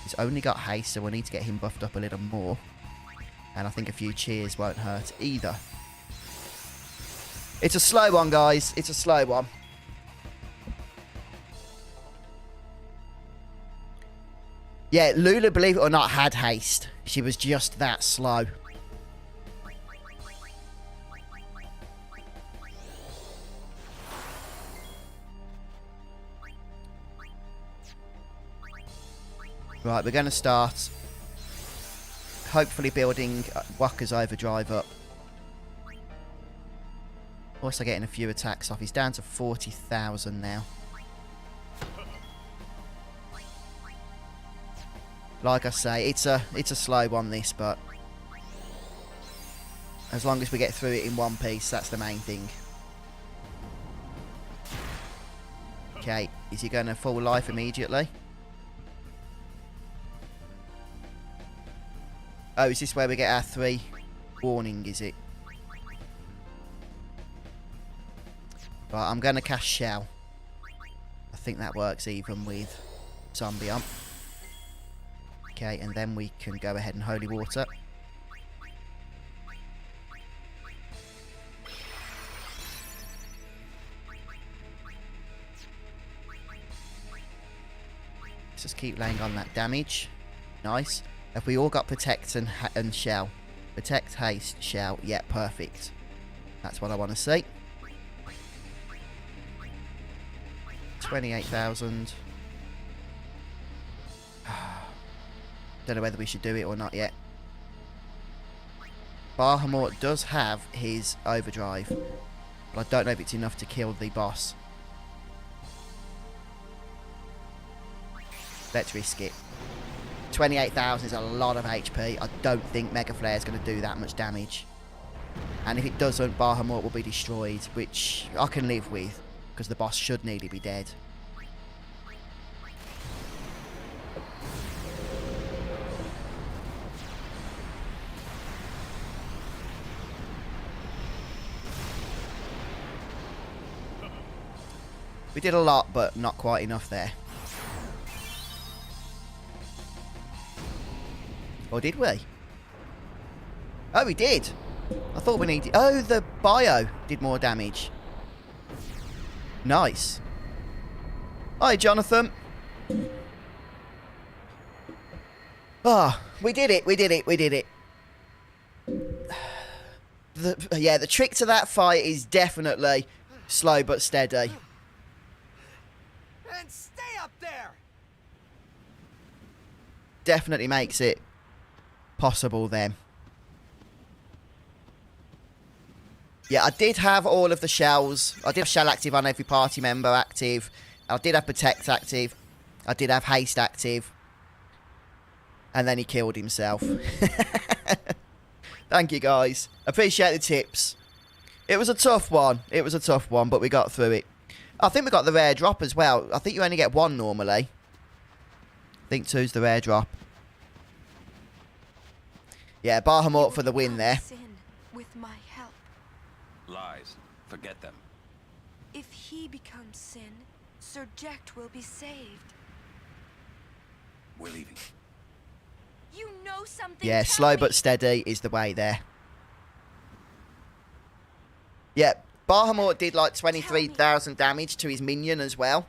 He's only got haste, so we'll need to get him buffed up a little more. And I think a few cheers won't hurt either. It's a slow one, guys. It's a slow one. Yeah, Lulu, believe it or not, had haste. She was just that slow. Right, we're going to start hopefully building Waka's overdrive up. Also getting a few attacks off. He's down to 40,000 now. Like I say, it's a slow one, this, but as long as we get through it in one piece, that's the main thing. Okay, is he going to full life immediately? Oh, is this where we get our 3 warning, is it? Right, I'm going to cast Shell. I think that works even with Zombie. Okay, and then we can go ahead and Holy Water. Let's just keep laying on that damage. Nice. Have we all got Protect and Shell? Protect, Haste, Shell. Yeah, perfect. That's what I want to see. 28,000. Don't know whether we should do it or not yet. Bahamut does have his overdrive, but I don't know if it's enough to kill the boss. Let's risk it. 28,000 is a lot of HP. I don't think Mega Flare is going to do that much damage. And if it doesn't, Bahamut will be destroyed, which I can live with, because the boss should nearly be dead. We did a lot, but not quite enough there. Or did we? Oh, we did. I thought we needed... Oh, the bio did more damage. Nice. Hi, Jonathan. Ah, we did it. We did it. We did it. Yeah, the trick to that fight is definitely slow but steady. And stay up there! definitely makes it possible then. Yeah, I did have all of the shells. I did have shell active on every party member active. I did have protect active. I did have haste active. And then he killed himself. Thank you, guys. Appreciate the tips. It was a tough one. It was a tough one, but we got through it. I think we got the rare drop as well. I think you only get one normally. I think 2's the rare drop. Yeah, Bahamut for the win there. Sin with my help. Lies. Forget them. If he becomes Sin, Sir Jecht will be saved. We're leaving. You know something. Yeah, tell slow me. but steady is the way there. Yeah, Bahamut did like 23,000 damage to his minion as well.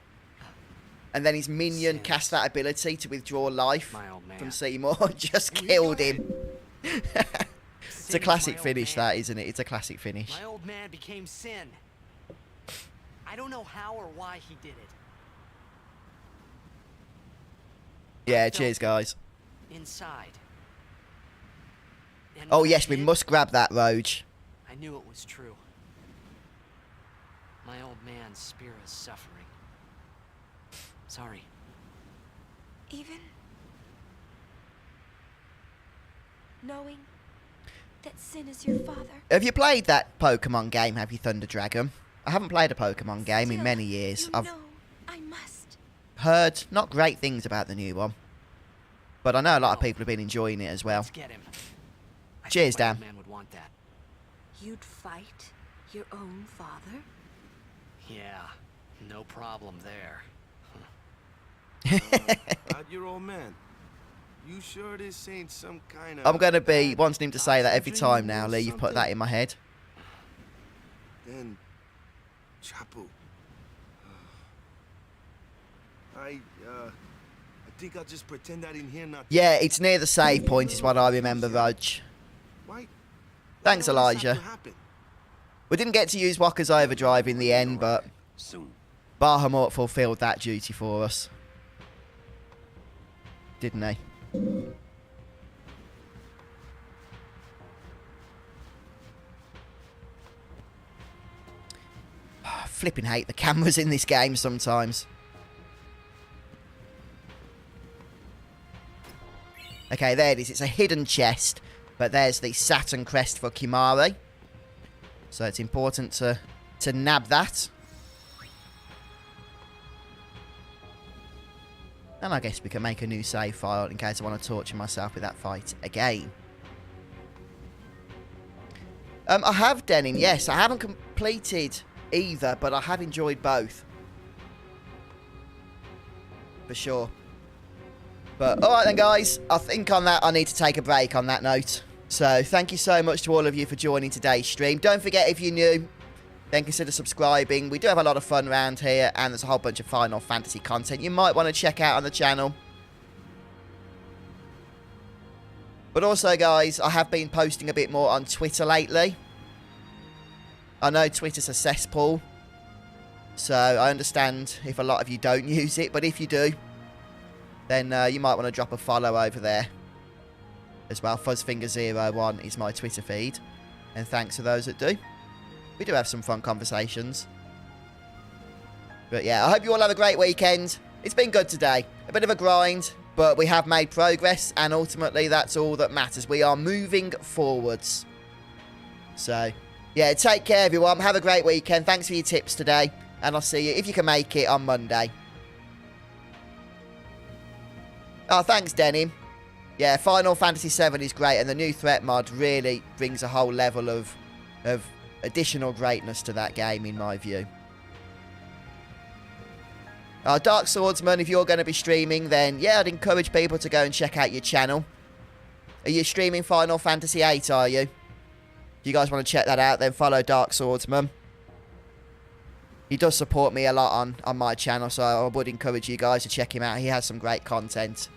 And then his minion cast that ability to withdraw life My old man. from Seymour. Just killed him. It's a classic finish, that, isn't it? It's a classic finish. My old man became Sin. I don't know how or why he did it. Yeah, cheers, guys. Inside. And Oh, when I yes, we did, must grab that, Roge. I knew it was true. My old man's spirit is suffering. Sorry. Even knowing that Sin is your father. Have you played that Pokemon game, have you, Thunder Dragon? I haven't played a Pokemon game in Still, many years. You I've know I must. heard not great things about the new one. But I know a lot of people have been enjoying it as well. Let's get him. I think Cheers, my Dan. old man would want that. You'd fight your own father? Yeah, no problem there. Your old man. You sure this ain't some kind of... I'm going to be wanting him to say that every time now, Lee. You've put that in my head. Then, Chapu. I think I'll just pretend I didn't hear nothing. Yeah, it's near the save point is what I remember, Roge. Why? Thanks, Why all this have Elijah. to happen? We didn't get to use Walker's Overdrive in the end, but Soon. Bahamut fulfilled that duty for us. Didn't he? Flipping hate the cameras in this game sometimes. Okay, there it is. It's a hidden chest, but there's the Saturn Crest for Kimahri. So it's important to nab that. And I guess we can make a new save file in case I want to torture myself with that fight again. I have Denim, yes. I haven't completed either, but I have enjoyed both. For sure. But, alright then, guys. I think on that, I need to take a break on that note. So, thank you so much to all of you for joining today's stream. Don't forget, if you're new, then consider subscribing. We do have a lot of fun around here, and there's a whole bunch of Final Fantasy content you might want to check out on the channel. But also, guys, I have been posting a bit more on Twitter lately. I know Twitter's a cesspool, so I understand if a lot of you don't use it, but if you do, then you might want to drop a follow over there as well. Fuzzfinger01 is my Twitter feed, and thanks to those that do. We do have some fun conversations. But yeah, I hope you all have a great weekend. It's been good today. A bit of a grind, but we have made progress, and ultimately that's all that matters. We are moving forwards. So, yeah, take care, everyone. Have a great weekend. Thanks for your tips today, and I'll see you, if you can make it, on Monday. Oh, thanks, Denim. Yeah, Final Fantasy VII is great, and the new threat mod really brings a whole level of additional greatness to that game, in my view. Dark Swordsman, if you're going to be streaming, then yeah, I'd encourage people to go and check out your channel. Are you streaming Final Fantasy VIII, are you? If you guys want to check that out, then follow Dark Swordsman. He does support me a lot on my channel, so I would encourage you guys to check him out. He has some great content.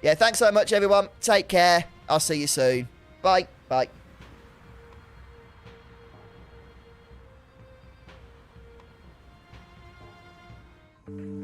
Yeah, thanks so much, everyone. Take care. I'll see you soon. Bye. Bye. Thank you.